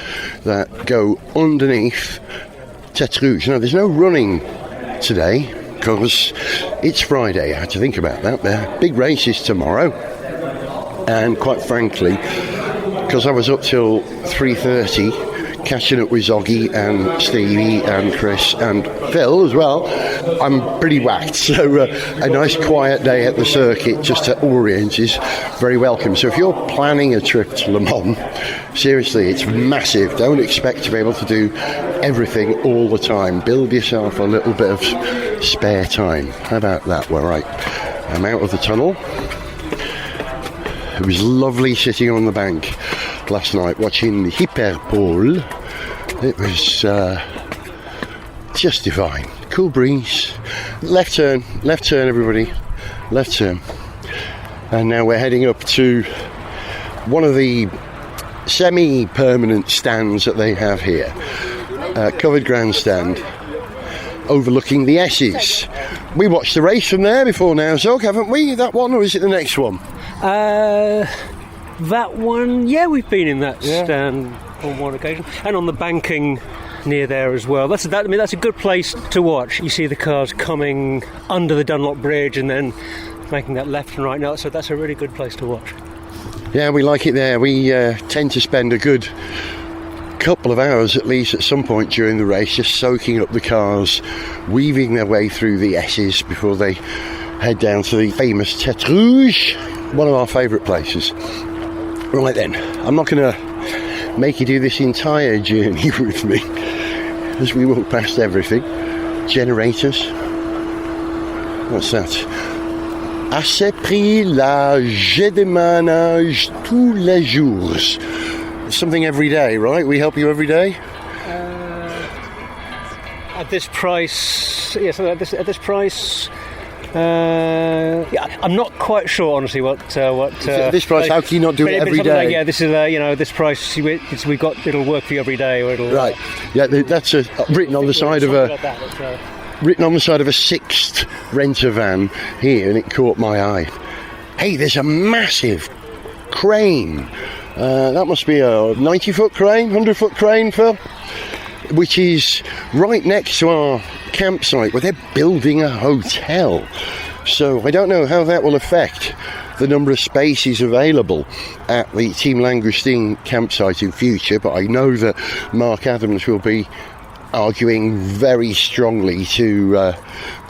that go underneath Tetre Rouge. Now, there's no running today because it's Friday. I had to think about that. The big race is tomorrow. And quite frankly, because I was up till 3:30 catching up with Zoggy and Stevie and Chris and Phil as well, I'm pretty whacked. So a nice quiet day at the circuit just to orient is very welcome. So if you're planning a trip to Le Mans, seriously, it's massive. Don't expect to be able to do everything all the time. Build yourself a little bit of spare time. How about that? Well, right, I'm out of the tunnel. It was lovely sitting on the bank last night watching the Hyperpole. It was just divine. Cool breeze. Left turn everybody. Left turn. And now we're heading up to one of the semi-permanent stands that they have here. Covered grandstand overlooking the S's. We watched the race from there before now, Zog, haven't we? That one, or is it the next one? That one, yeah, we've been in that stand on one occasion, and on the banking near there as well. That's a good place to watch. You see the cars coming under the Dunlop Bridge, and then making that left and right now, so that's a really good place to watch. Yeah, we like it there. We tend to spend a good couple of hours at least at some point during the race just soaking up the cars, weaving their way through the S's before they head down to the famous Tetre Rouge, one of our favourite places. Right then, I'm not going to make you do this entire journey with me as we walk past everything. Generators. What's that? À ce prix-là, je déménage tous les jours. Something every day, right? We help you every day? At this price, yes, at this price... yeah, I'm not quite sure, honestly, what this price, how can you not do it every day? Like, yeah, this is this price. We've got, it'll work for you every day, or it'll right. Yeah, that's written on the side of a written on the side of a Sixt renter van here, and it caught my eye. Hey, there's a massive crane. That must be a 90-foot crane, 100-foot crane, Phil, which is right next to our campsite where they're building a hotel. So I don't know how that will affect the number of spaces available at the Team Langoustine campsite in future, but I know that Mark Adams will be arguing very strongly to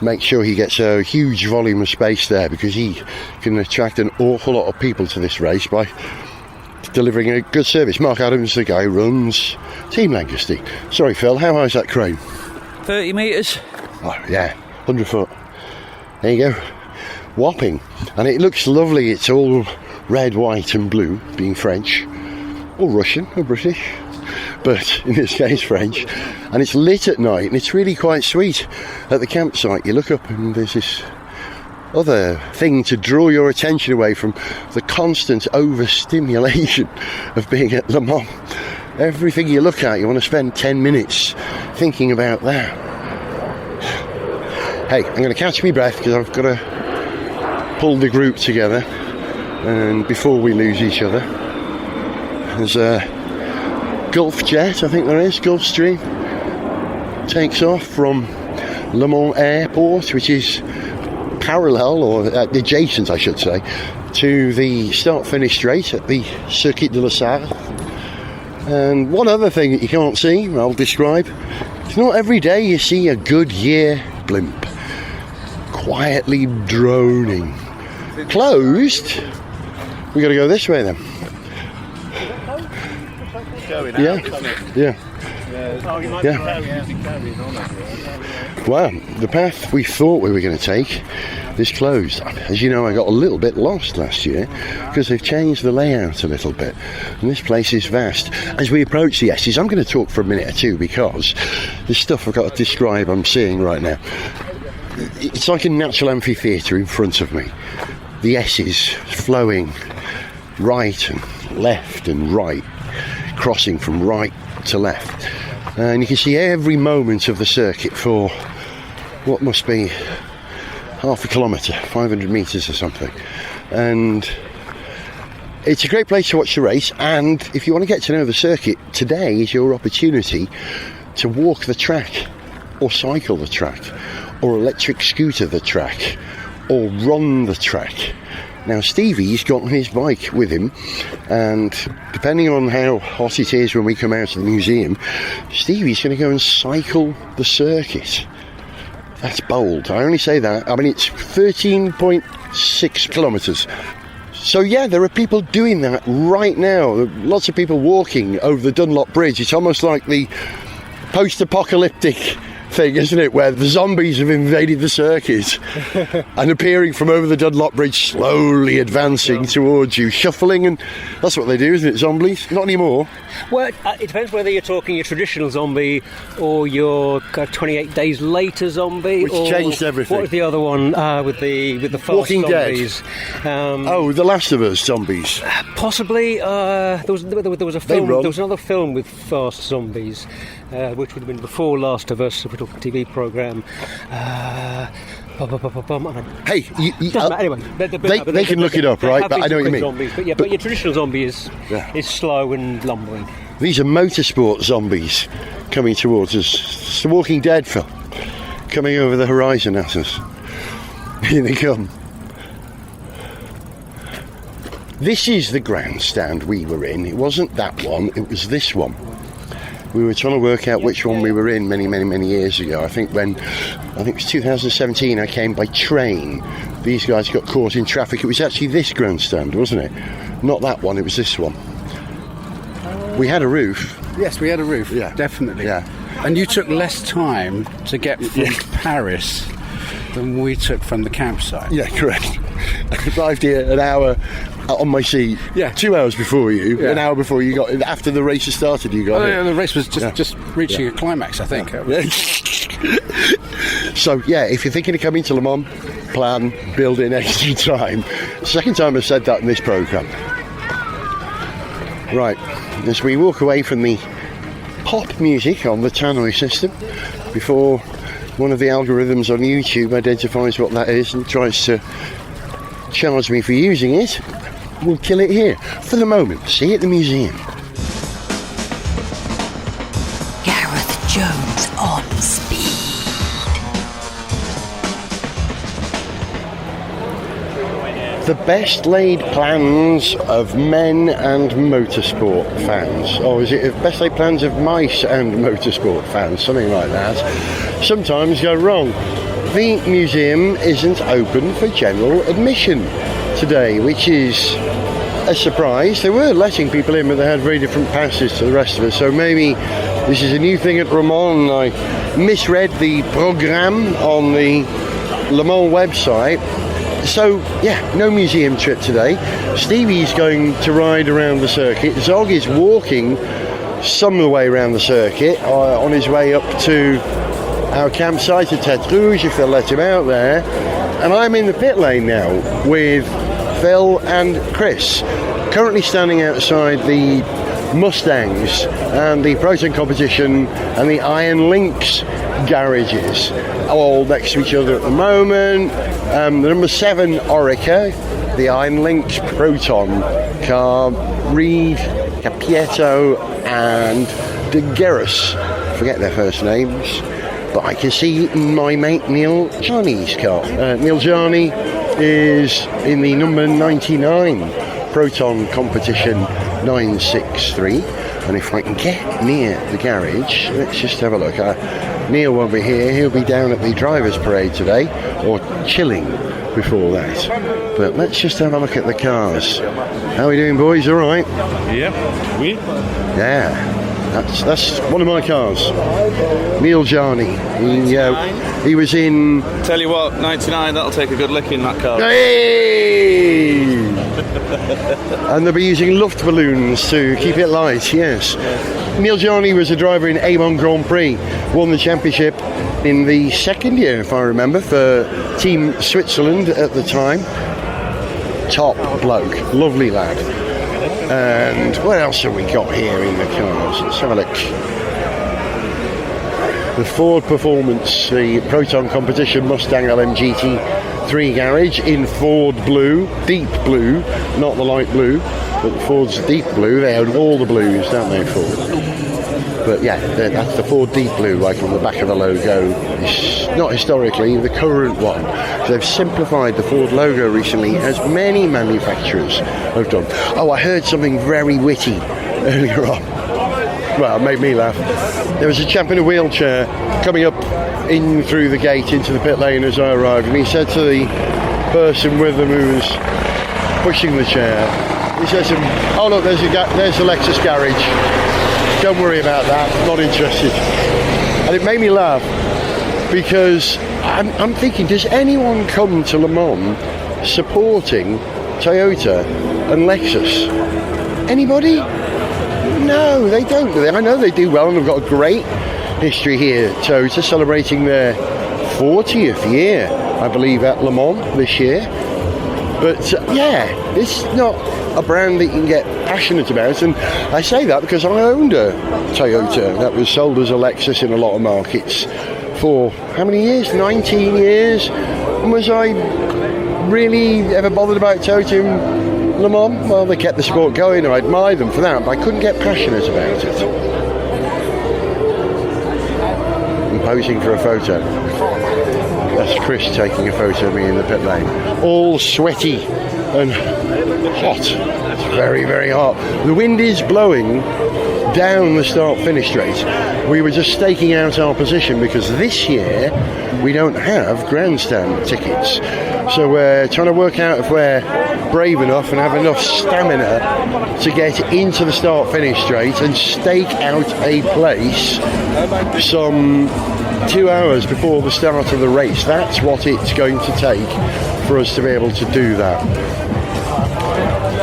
make sure he gets a huge volume of space there, because he can attract an awful lot of people to this race by delivering a good service. Mark Adams, the guy who runs Team Langoustine. Sorry, Phil, how high is that crane? 30 metres. Oh, yeah, 100 foot. There you go. Whopping. And it looks lovely. It's all red, white and blue, being French. Or Russian, or British. But in this case, French. And it's lit at night, and it's really quite sweet. At the campsite, you look up and there's this other thing to draw your attention away from the constant overstimulation of being at Le Mans. Everything you look at, you want to spend 10 minutes thinking about that. Hey, I'm going to catch my breath because I've got to pull the group together, and before we lose each other. There's a Gulf jet, I think there is, Gulfstream, takes off from Le Mans Airport, which is parallel, or adjacent I should say, to the start-finish straight at the Circuit de la Sarthe. And one other thing that you can't see, I'll describe. It's not every day you see a Goodyear blimp quietly droning. Closed? We got to go this way then. Yeah. Well, the path we thought we were going to take is closed. As you know, I got a little bit lost last year because they've changed the layout a little bit, and this place is vast. As we approach the S's, I'm going to talk for a minute or two because the stuff I've got to describe I'm seeing right now. It's like a natural amphitheatre in front of me. The S's flowing right and left and right, crossing from right to left. And you can see every moment of the circuit for what must be half a kilometre, 500 metres or something. And it's a great place to watch the race, and if you want to get to know the circuit, today is your opportunity to walk the track, or cycle the track, or electric scooter the track, or run the track. Now Stevie's got his bike with him, and depending on how hot it is when we come out of the museum, Stevie's going to go and cycle the circuit. That's bold. I only say that. I mean, it's 13.6 kilometres. So yeah, there are people doing that right now. Lots of people walking over the Dunlop Bridge. It's almost like the post-apocalyptic thing, isn't it, where the zombies have invaded the circuit and appearing from over the Dunlop Bridge, slowly advancing towards you, shuffling, and that's what they do, isn't it, zombies? Not anymore. Well, it depends whether you're talking your traditional zombie or your 28 days later zombie, which or changed everything. What was the other one with the fast Walking zombies? Oh, The Last of Us zombies. Possibly. There was a film. There was another film with fast zombies, which would have been before Last of Us, a little TV program. Hey, anyway, they can look it up, right? But I know what you mean. Zombies, but your traditional zombie is slow and lumbering. These are motorsport zombies coming towards us. It's The Walking Dead film coming over the horizon at us. Here they come. This is the grandstand we were in. It wasn't that one, it was this one. We were trying to work out which one we were in many years ago. I think it was 2017, I came by train. These guys got caught in traffic. It was actually this grandstand, wasn't it? Not that one, it was this one. We had a roof. Yes, we had a roof, definitely. Yeah. And you took less time to get from Paris than we took from the campsite. Yeah, correct. I arrived here an hour on my seat. Yeah. 2 hours before you. An hour before you got. After the race had started, you got. Oh, yeah, the race was just reaching a climax, I think. So if you're thinking of coming to Le Mans, plan, build in extra time. Second time I've said that in this programme. Right, as we walk away from the pop music on the tannoy system, before one of the algorithms on YouTube identifies what that is and tries to charge me for using it, we'll kill it here. For the moment, see you at the museum. Gareth Jones on speed. The best laid plans of men and motorsport fans. Or is it best laid plans of mice and motorsport fans? Something like that. Sometimes go wrong. The museum isn't open for general admission today, which is a surprise. They were letting people in, but they had very different passes to the rest of us. So maybe this is a new thing at Le Mans. I misread the programme on the Le Mans website. So, no museum trip today. Stevie's going to ride around the circuit. Zog is walking some of the way around the circuit on his way up to our campsite at Tetre Rouge, if they'll let him out there. And I'm in the pit lane now with Phil and Chris, currently standing outside the Mustangs and the Proton Competition and the Iron Lynx garages, all next to each other at the moment. The number 7 Orica, the Iron Lynx Proton car, Reed, Capieto and De Gareth, forget their first names, but I can see my mate Neil Jarney's car. Neil Jarney is in the number 99 Proton Competition 963, and if I can get near the garage, let's just have a look. Neil won't be here, he'll be down at the drivers' parade today, or chilling before that. But let's just have a look at the cars. How are we doing, boys? All right? Yeah, we? Yeah. That's one of my cars. Neil Jarney. He was in... Tell you what, 99, that'll take a good lick in that car. Hey! And they'll be using Luft balloons to keep it light, yes. Neil Jarney was a driver in Avon Grand Prix, won the championship in the second year, if I remember, for Team Switzerland at the time. Top bloke, lovely lad. And what else have we got here in the cars? Let's have a look. The Ford Performance, the Proton Competition Mustang LM GT3 garage in Ford blue, deep blue, not the light blue, but Ford's deep blue. They own all the blues, don't they, Ford? But that's the Ford deep blue, like on the back of the logo. It's not historically the current one. They've simplified the Ford logo recently, as many manufacturers have done. Oh, I heard something very witty earlier on. Well, it made me laugh. There was a chap in a wheelchair coming up in through the gate into the pit lane as I arrived, and he said to the person with him who was pushing the chair, he says to him, "Oh look, there's the Lexus garage. Don't worry about that, not interested." And it made me laugh because I'm thinking, does anyone come to Le Mans supporting Toyota and Lexus? Anybody? No, they don't. I know they do well, and they've got a great history here. Toyota celebrating their 40th year, I believe, at Le Mans this year. But it's not a brand that you can get passionate about, and I say that because I owned a Toyota that was sold as a Lexus in a lot of markets for how many years? 19 years. And was I really ever bothered about Toyota in Le Mans? Well, they kept the sport going, and I admire them for that, but I couldn't get passionate about it. I'm posing for a photo. That's Chris taking a photo of me in the pit lane, all sweaty and hot. It's very, very hot. The wind is blowing down the start-finish straight. We were just staking out our position because this year we don't have grandstand tickets. So we're trying to work out if we're brave enough and have enough stamina to get into the start-finish straight and stake out a place some 2 hours before the start of the race. That's what it's going to take for us to be able to do that.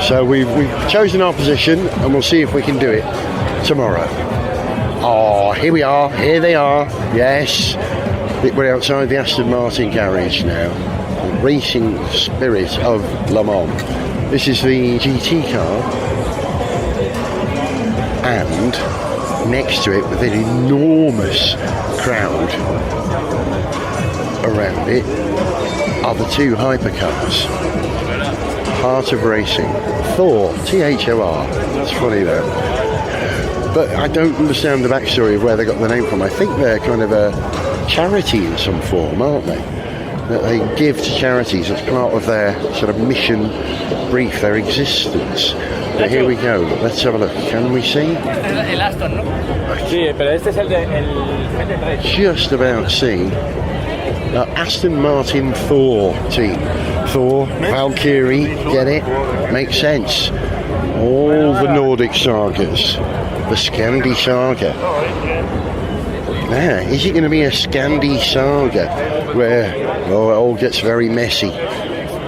So we've chosen our position and we'll see if we can do it tomorrow. Oh, here we are. Here they are. Yes. We're outside the Aston Martin garage now. The racing spirit of Le Mans. This is the GT car. And next to it, with an enormous crowd around it, are the two hypercars. Heart of Racing. Thor. Thor. That's funny though. But I don't understand the backstory of where they got the name from. I think they're kind of a charity in some form, aren't they? That they give to charities as part of their sort of mission brief, their existence. But here we go. Let's have a look. Can we see? Just about see. Aston Martin Thor team. Thor, Valkyrie, get it? Makes sense. All the Nordic sagas. The Scandi saga. Now, is it going to be a Scandi saga where it all gets very messy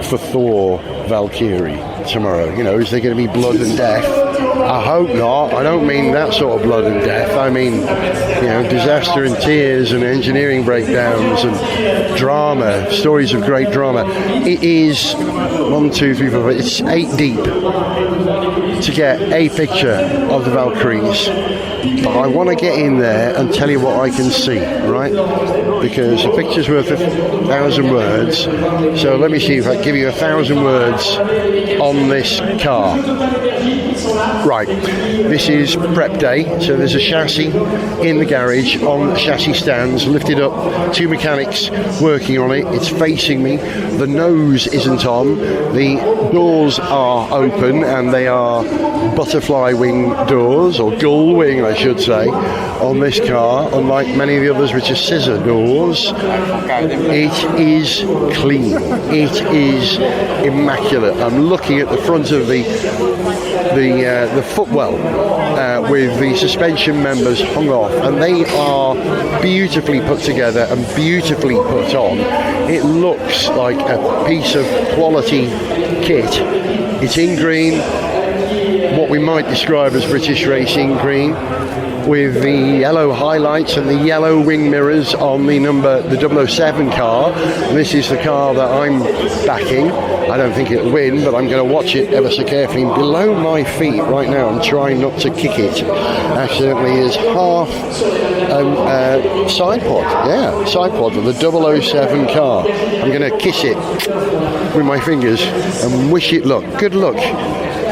for Thor, Valkyrie tomorrow? You know, is there going to be blood and death? I hope not. I don't mean that sort of blood and death. I mean, you know, disaster and tears and engineering breakdowns and drama, stories of great drama. It is 1, 2, 3, 4, 5. It's 8 deep to get a picture of the Valkyries. But I want to get in there and tell you what I can see, right? Because a picture's worth 1,000 words. So let me see if I can give you 1,000 words on this car. Right, this is prep day, so there's a chassis in the garage on chassis stands, lifted up, 2 mechanics working on it. It's facing me. The nose isn't on. The doors are open and they are butterfly wing doors, or gull wing I should say, on this car, unlike many of the others which are scissor doors. It is clean. It is immaculate. I'm looking at the front of the footwell with the suspension members hung off, and they are beautifully put together and beautifully put on. It looks like a piece of quality kit. It's in green, what we might describe as British racing green, with the yellow highlights and the yellow wing mirrors on the 007 car. And this is the car that I'm backing. I don't think it'll win, but I'm going to watch it ever so carefully. And below my feet right now, I'm trying not to kick it accidentally, is half side pod. Yeah, side pod of the 007 car. I'm going to kiss it with my fingers and wish it luck. Good luck.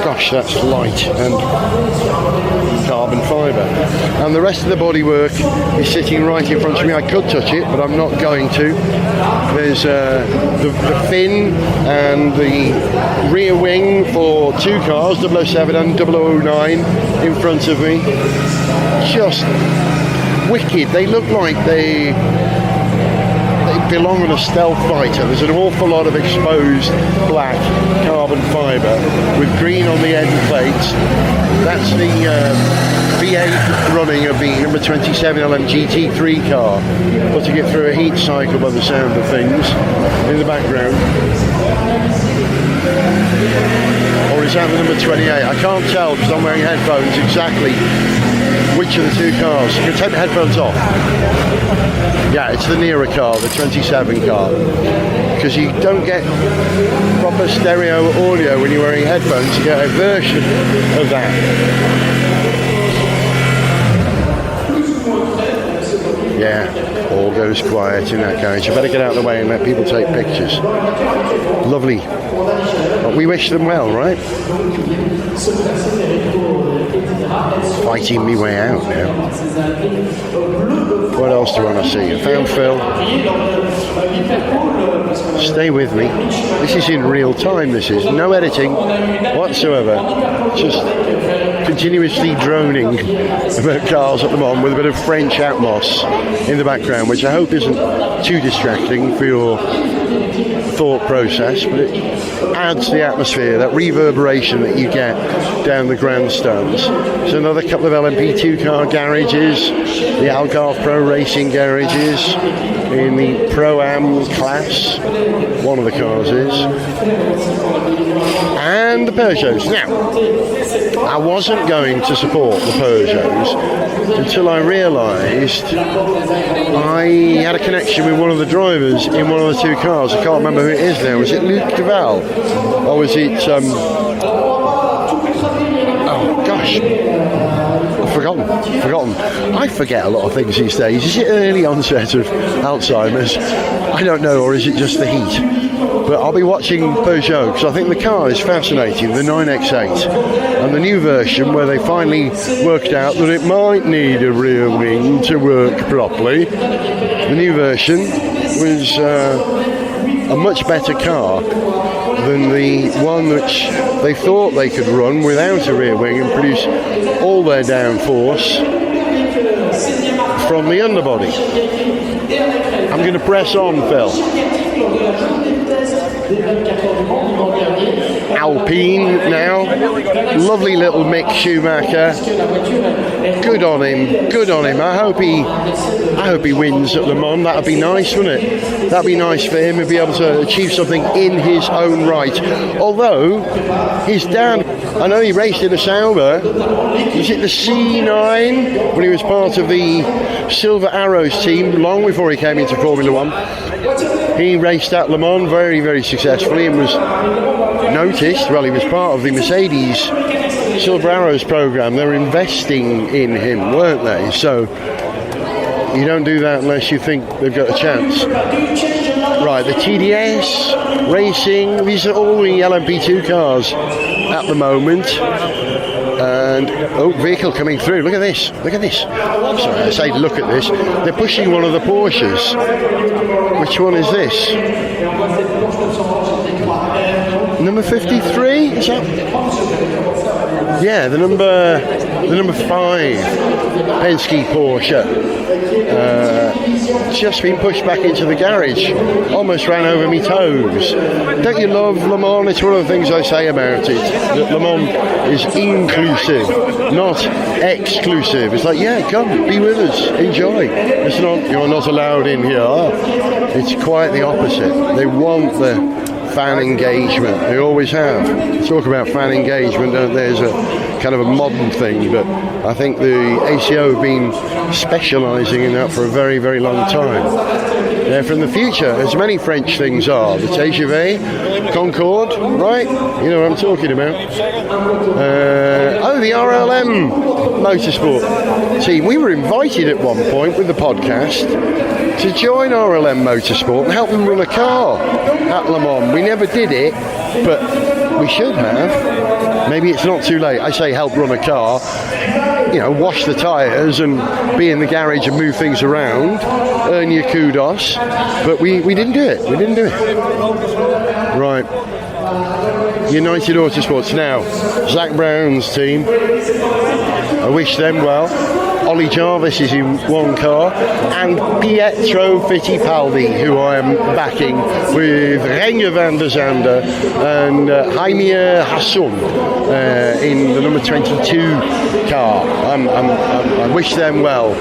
Gosh, that's light and carbon fibre. And the rest of the bodywork is sitting right in front of me. I could touch it, but I'm not going to. There's the fin and the rear wing for 2 cars, 007 and 009, in front of me. Just wicked. They look like they belong on a stealth fighter. There's an awful lot of exposed black carbon fibre with green on the end plates. That's the V8 running of the number 27 LM GT3 car, putting it through a heat cycle by the sound of things in the background. Or is that the number 28? I can't tell because I'm wearing headphones exactly which of the 2 cars. You can take the headphones off. Yeah, it's the nearer car, the 27 car, because you don't get proper stereo audio when you're wearing headphones. You get a version of that. Yeah, all goes quiet in that garage. You better get out of the way and let people take pictures. Lovely. But we wish them well, right? fighting me way out now. What else do I want to see? I found Phil. Stay with me. This is in real time, this is. No editing whatsoever. Just continuously droning about cars at the moment with a bit of French Atmos in the background, which I hope isn't too distracting for your thought process, but it adds to the atmosphere, that reverberation that you get down the grandstands. There's another couple of LMP2 car garages, the Algarve Pro Racing garages in the Pro-Am class, one of the cars is, and the Peugeots. Now, I wasn't going to support the Peugeots until I realised I had a connection with one of the drivers in one of the two cars. I can't remember who it is now. Was it Luc Duval? Or was it... oh, gosh. I've forgotten. I forget a lot of things these days. Is it early onset of Alzheimer's? I don't know, or is it just the heat? But I'll be watching Peugeot because I think the car is fascinating, the 9X8, and the new version where they finally worked out that it might need a rear wing to work properly. The new version was a much better car than the one which they thought they could run without a rear wing and produce all their downforce from the underbody. I'm going to press on, Phil. Alpine now, lovely little Mick Schumacher. Good on him. I hope he wins at Le Mans. That'd be nice, wouldn't it? That'd be nice for him to be able to achieve something in his own right. Although his dad, I know he raced in a Sauber. Was it the C9 when he was part of the Silver Arrows team long before he came into Formula One? He raced at Le Mans very, very successfully and was noticed. Well, he was part of the Mercedes Silver Arrows program. They were investing in him, weren't they? So you don't do that unless you think they've got a chance. Right, the TDS Racing, these are all the LMP2 cars at the moment. And vehicle coming through. Look at this. Sorry, I say look at this. They're pushing one of the Porsches. Which one is this? Number 53? Is that? Yeah, the number 5 Penske Porsche. Just been pushed back into the garage. Almost ran over me toes. Don't you love Le Mans? It's one of the things I say about it. That Le Mans is inclusive, not exclusive. It's like, yeah, come, be with us, enjoy. It's not, you're not allowed in here. It's quite the opposite. They want the fan engagement. They always have. They talk about fan engagement, don't they? As a kind of a modern thing, but I think the ACO have been specialising in that for a very, very long time. They're from the future, as many French things are. The TGV, Concorde, right? You know what I'm talking about. The RLM Motorsport team. We were invited at one point with the podcast to join RLM Motorsport and help them run a car at Le Mans. We never did it, but we should have. Maybe it's not too late. I say help run a car, wash the tyres and be in the garage and move things around, earn your kudos. But we didn't do it. Right. United Autosports now. Zach Brown's team. I wish them well. Ollie Jarvis is in one car, and Pietro Fittipaldi, who I am backing, with Renger van der Zande and Jaime Hassan in the number 22 car. I wish them well,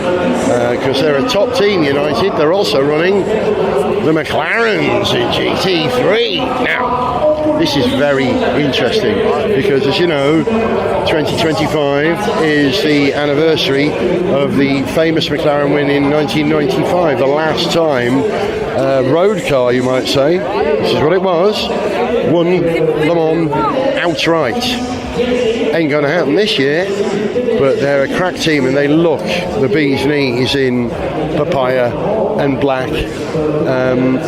because they're a top team, United. They're also running the McLarens in GT3 now. This is very interesting because, as you know, 2025 is the anniversary of the famous McLaren win in 1995, the last time road car, you might say. This is what it was. Won Le Mans outright. Ain't going to happen this year, but they're a crack team and they look the bee's knees in papaya and black.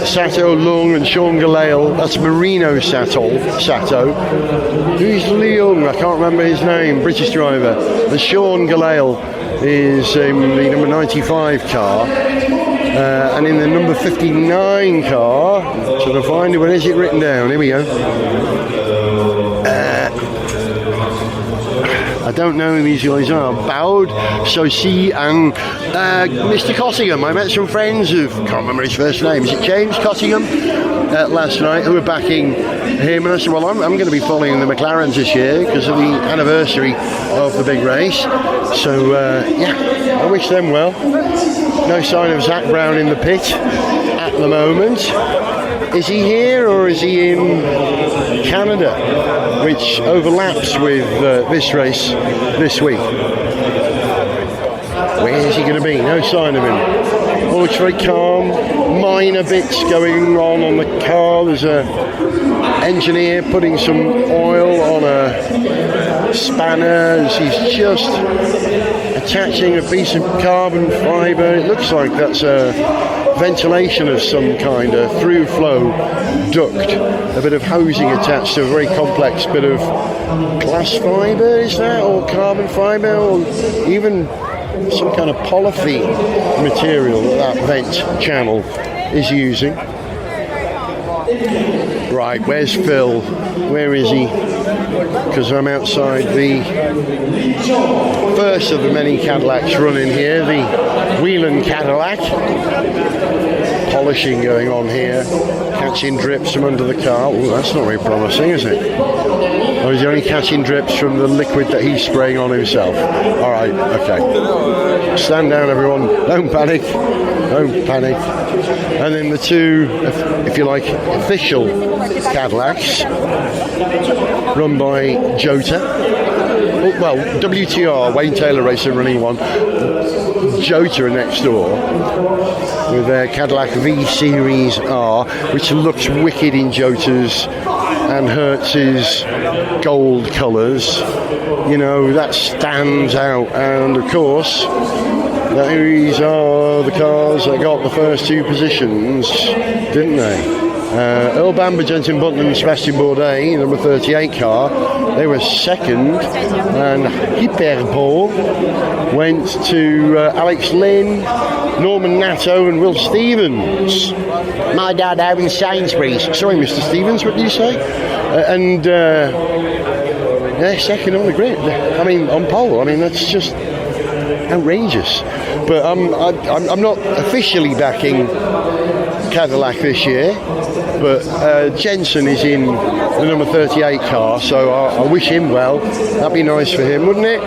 Sato Lung and Sean Galale, that's Marino Sato. Who's Leung? I can't remember his name, British driver. The Sean Galale is in the number 95 car. And in the number 59 car, trying to find it, where is it written down? Here we go. I don't know who these guys are. Bowd, Sosi, and Mr. Cottingham. I met some friends who can't remember his first name. Is it James Cottingham? Last night, who were backing him, and I said, well, I'm going to be following the McLarens this year because of the anniversary of the big race. So I wish them well. No sign of Zach Brown in the pit at the moment. Is he here or is he in Canada, which overlaps with this race this week? Where is he going to be? No sign of him. Oh, it's very calm. Minor bits going on the car. There's a engineer putting some oil on a spanner. He's just attaching a piece of carbon fibre. It looks like that's a ventilation of some kind, a through flow duct, a bit of hosing attached to a very complex bit of glass fibre, is that, or carbon fibre, or even some kind of polythene material that vent channel is using. Right, where's Phil? Where is he? Because I'm outside the first of the many Cadillacs running here, the Whelan Cadillac. Polishing going on here, catching drips from under the car. Oh, that's not very promising, is it? Or is he only catching drips from the liquid that he's spraying on himself? All right, okay. Stand down, everyone. Don't panic. Don't panic. And then the two, if you like, official Cadillacs, run by Jota. Oh, well, WTR, Wayne Taylor Racing running one. Jota are next door with their Cadillac V Series R, which looks wicked in Jota's and Hertz's gold colours. You know, that stands out. And of course, these are the cars that got the first two positions, didn't they? Earl Bamber, Jensen Button and Sebastian Bourdais, number 38 car, they were second, and Hyperpole went to Alex Lynn, Norman Natto and Will Stevens. My dad out in Sainsbury's. Sorry, Mr. Stevens, what did you say? They're second on the grid. I mean, on pole. I mean, that's just outrageous. But I'm not officially backing Cadillac this year, but Jensen is in the number 38 car, so I wish him well. That'd be nice for him, wouldn't it?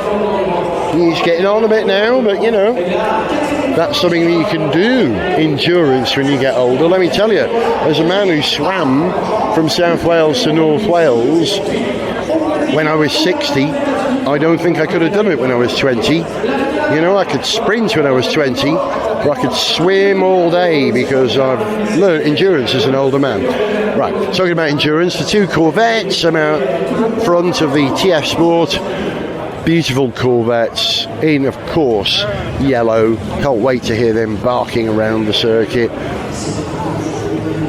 He's getting on a bit now, but you know, that's something that you can do, endurance, when you get older. Let me tell you, as a man who swam from South Wales to North Wales when I was 60, I don't think I could have done it when I was 20. You know, I could sprint when I was 20, but I could swim all day because I've learned endurance as an older man. Right, talking about endurance, the two Corvettes, I'm out front of the TF Sport. Beautiful Corvettes in, of course, yellow. Can't wait to hear them barking around the circuit.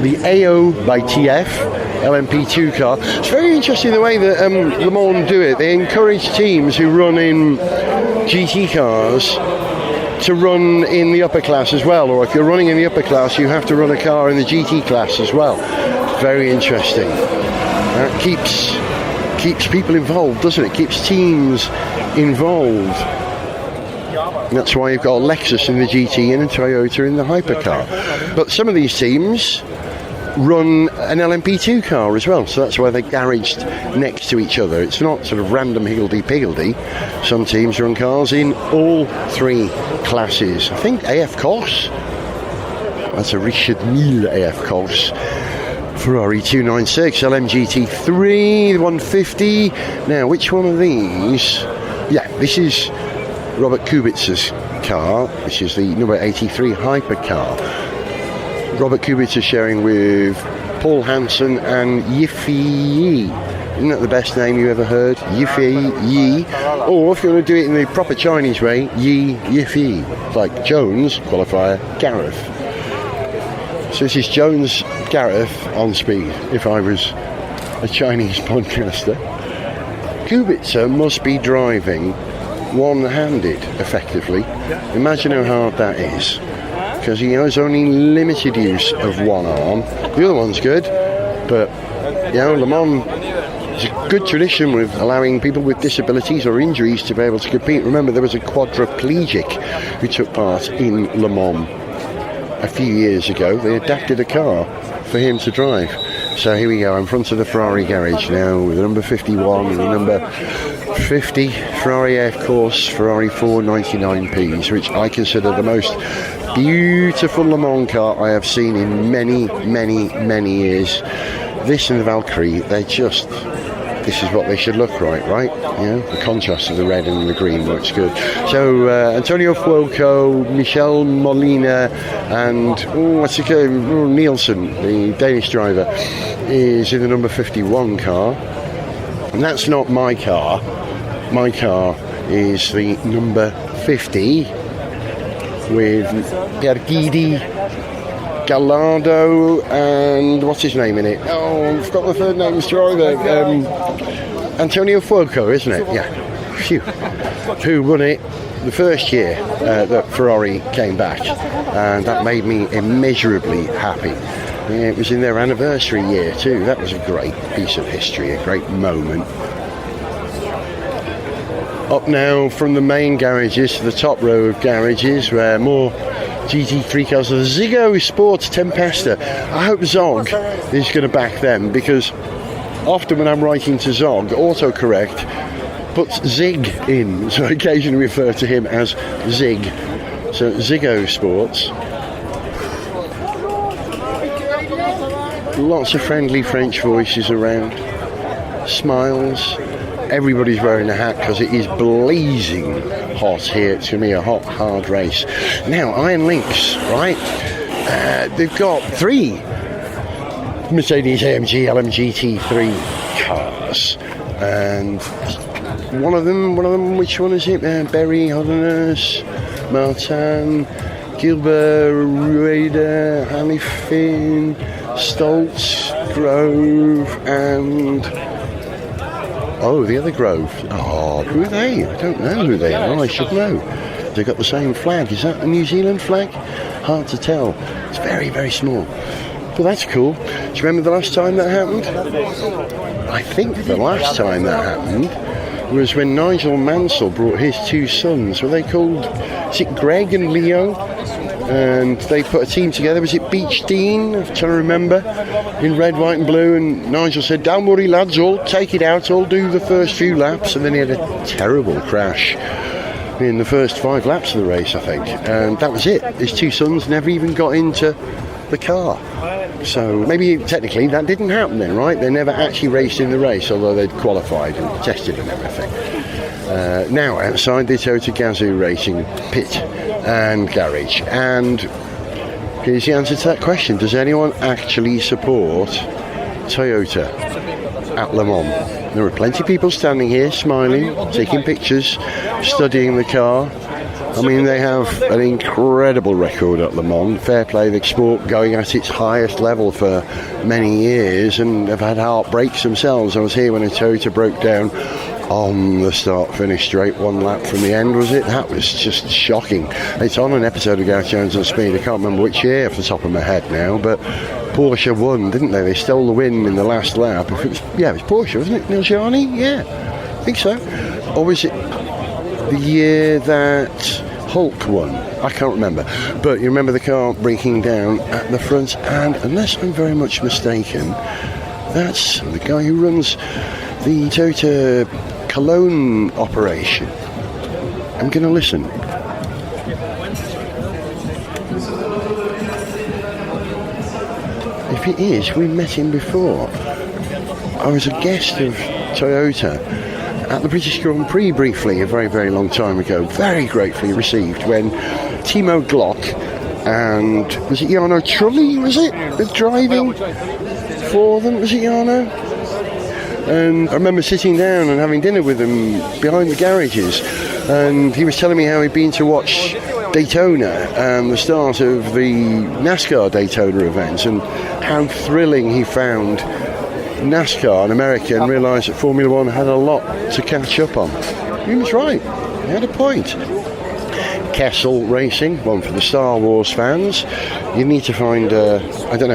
The AO by TF LMP2 car. It's very interesting the way that Le Mans do it. They encourage teams who run in GT cars to run in the upper class as well, or if you're running in the upper class you have to run a car in the GT class as well. Very interesting. That keeps people involved, doesn't it? Keeps teams involved. That's why you've got a Lexus in the GT and a Toyota in the hypercar. But some of these teams run an LMP2 car as well, so that's why they're garaged next to each other. It's not sort of random higgledy-piggledy. Some teams run cars in all three classes. I think AF Corse, that's a Richard Mille AF Corse. Ferrari 296, LMGT3, 150. Now, which one of these? Yeah, this is Robert Kubica's car, which is the number 83 hypercar. Robert Kubica sharing with Paul Hansen and Yiffy Yi. Isn't that the best name you ever heard? Yiffy Yi. Or if you want to do it in the proper Chinese way, Yi Yiffy. Like Jones, qualifier, Gareth. So this is Jones Gareth on speed, if I was a Chinese podcaster. Kubica must be driving one-handed, effectively. Imagine how hard that is. Because he has only limited use of one arm. The other one's good, but, you know, Le Mans is a good tradition with allowing people with disabilities or injuries to be able to compete. Remember, there was a quadriplegic who took part in Le Mans a few years ago. They adapted a car for him to drive. So here we go, in front of the Ferrari garage now with the number 51 and the number 50 Ferrari F Course Ferrari 499Ps, which I consider the most beautiful Le Mans car I have seen in many, many, many years. This and the Valkyrie, this is what they should look like, right? You know, the contrast of the red and the green looks good. So Antonio Fuoco, Michel Molina, and Nielsen, the Danish driver, is in the number 51 car. And that's not my car. My car is the number 50 with Gergidi Gallardo and what's his name in it? Oh, I've got the third name of the driver. Antonio Fuoco, isn't it? Yeah. Phew. Who won it the first year that Ferrari came back, and that made me immeasurably happy. Yeah, it was in their anniversary year too. That was a great piece of history, a great moment. Up now from the main garages to the top row of garages where more GT3 cars, the Ziggo Sports Tempesta. I hope Zog is going to back them, because often when I'm writing to Zog, autocorrect puts Zig in, so I occasionally refer to him as Zig. So Ziggo Sports. Lots of friendly French voices around. Smiles. Everybody's wearing a hat because it is blazing hot here. It's going to be a hot, hard race. Now, Iron Lynx, right? They've got 3 Mercedes AMG LMG T3 cars, and one of them, which one is it? Berry, Holderness, Martin, Gilbert, Rueda, Hanifin, Stoltz, Grove, and the other Grove. Oh, who are they? I don't know who they are. I should know. They've got the same flag. Is that a New Zealand flag? Hard to tell. It's very, very small. But that's cool. Do you remember the last time that happened? I think the last time that happened was when Nigel Mansell brought his 2 sons. Were they called, is it Greg and Leo? And they put a team together. Was it Beach Dean? I'm trying to remember. In red, white and blue. And Nigel said, don't worry lads, I'll take it out. I'll do the first few laps. And then he had a terrible crash in the first 5 laps of the race, I think. And that was it. His 2 sons never even got into the car. So maybe technically that didn't happen then, right? They never actually raced in the race, although they'd qualified and tested and everything. Now outside the Toyota Gazoo Racing pit and garage, and here's the answer to that question: does anyone actually support Toyota at Le Mans? There are plenty of people standing here smiling, taking pictures, studying the car. I mean, they have an incredible record at Le Mans. Fair play, the sport going at its highest level for many years, and have had heartbreaks themselves. I was here when a Toyota broke down on the start-finish straight, 1 lap from the end, was it? That was just shocking. It's on an episode of Gareth Jones on Speed. I can't remember which year off the top of my head now, but Porsche won, didn't they? They stole the win in the last lap. It was Porsche, wasn't it? Nilgiani? Yeah, I think so. Or was it the year that Hulk won? I can't remember. But you remember the car breaking down at the front, and unless I'm very much mistaken, that's the guy who runs the Toyota Cologne operation. I'm going to listen. If it is, we met him before. I was a guest of Toyota at the British Grand Prix briefly a very, very long time ago. Very gratefully received when Timo Glock and was it Jarno Trulli, was it? The driving for them, was it Jarno? And I remember sitting down and having dinner with him behind the garages, and he was telling me how he'd been to watch Daytona, the start of the NASCAR Daytona events, and how thrilling he found NASCAR in America, and realised that Formula One had a lot to catch up on. He was right, he had a point. Kessel Racing, one for the Star Wars fans. You need to find,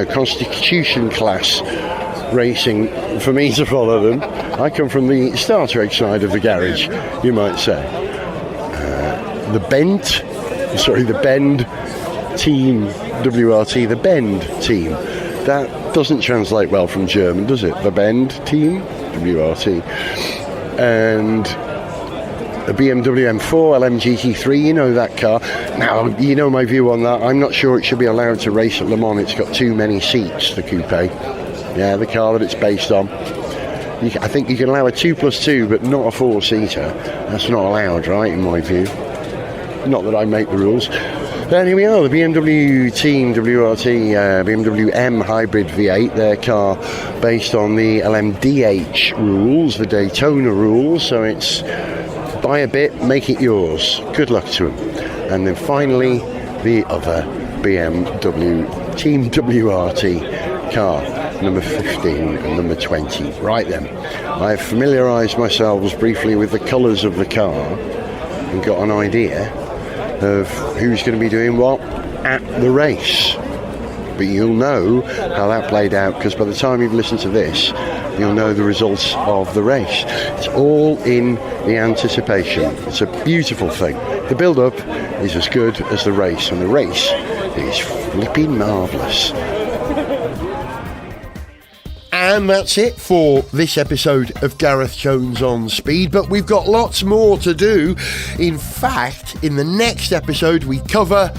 Constitution class racing for me to follow them. I come from the Star Trek side of the garage, you might say. The Bend Team WRT, the Bend Team. That doesn't translate well from German, does it? The Bend Team WRT. And a BMW M4 LMGT3, you know that car. Now, you know my view on that. I'm not sure it should be allowed to race at Le Mans. It's got too many seats, the coupe. Yeah, the car that it's based on. I think you can allow a 2+2, but not a 4-seater. That's not allowed, right, in my view. Not that I make the rules. Then here we are, the BMW Team WRT BMW M Hybrid V8, their car based on the LMDH rules, the Daytona rules, so it's buy a bit, make it yours. Good luck to them. And then finally, the other BMW Team WRT car, number 15 and number 20. Right then, I've familiarised myself briefly with the colours of the car and got an idea of who's going to be doing what at the race. But you'll know how that played out, because by the time you've listened to this, you'll know the results of the race. It's all in the anticipation. It's a beautiful thing. The build-up is as good as the race, and the race is flipping marvellous. And that's it for this episode of Gareth Jones on Speed, but we've got lots more to do. In fact, in the next episode we cover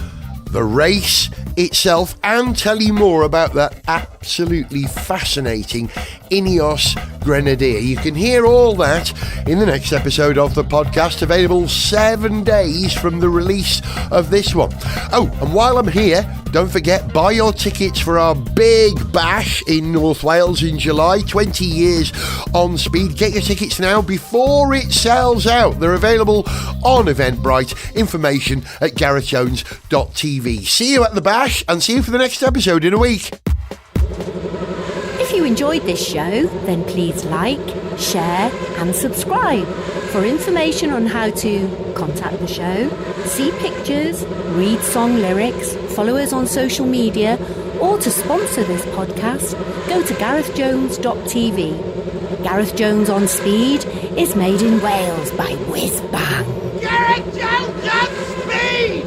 the race itself and tell you more about that absolutely fascinating INEOS Grenadier. You can hear all that in the next episode of the podcast, available 7 days from the release of this one. Oh, and while I'm here, don't forget, buy your tickets for our big bash in North Wales in July, 20 years on Speed. Get your tickets now before it sells out. They're available on Eventbrite. Information at garethjones.tv. See you at the bash, and see you for the next episode in a week. If you enjoyed this show, then please like, share and subscribe. For information on how to contact the show, see pictures, read song lyrics, follow us on social media, or to sponsor this podcast, go to garethjones.tv. Gareth Jones on Speed is made in Wales by Whiz Bang. Gareth Jones on Speed!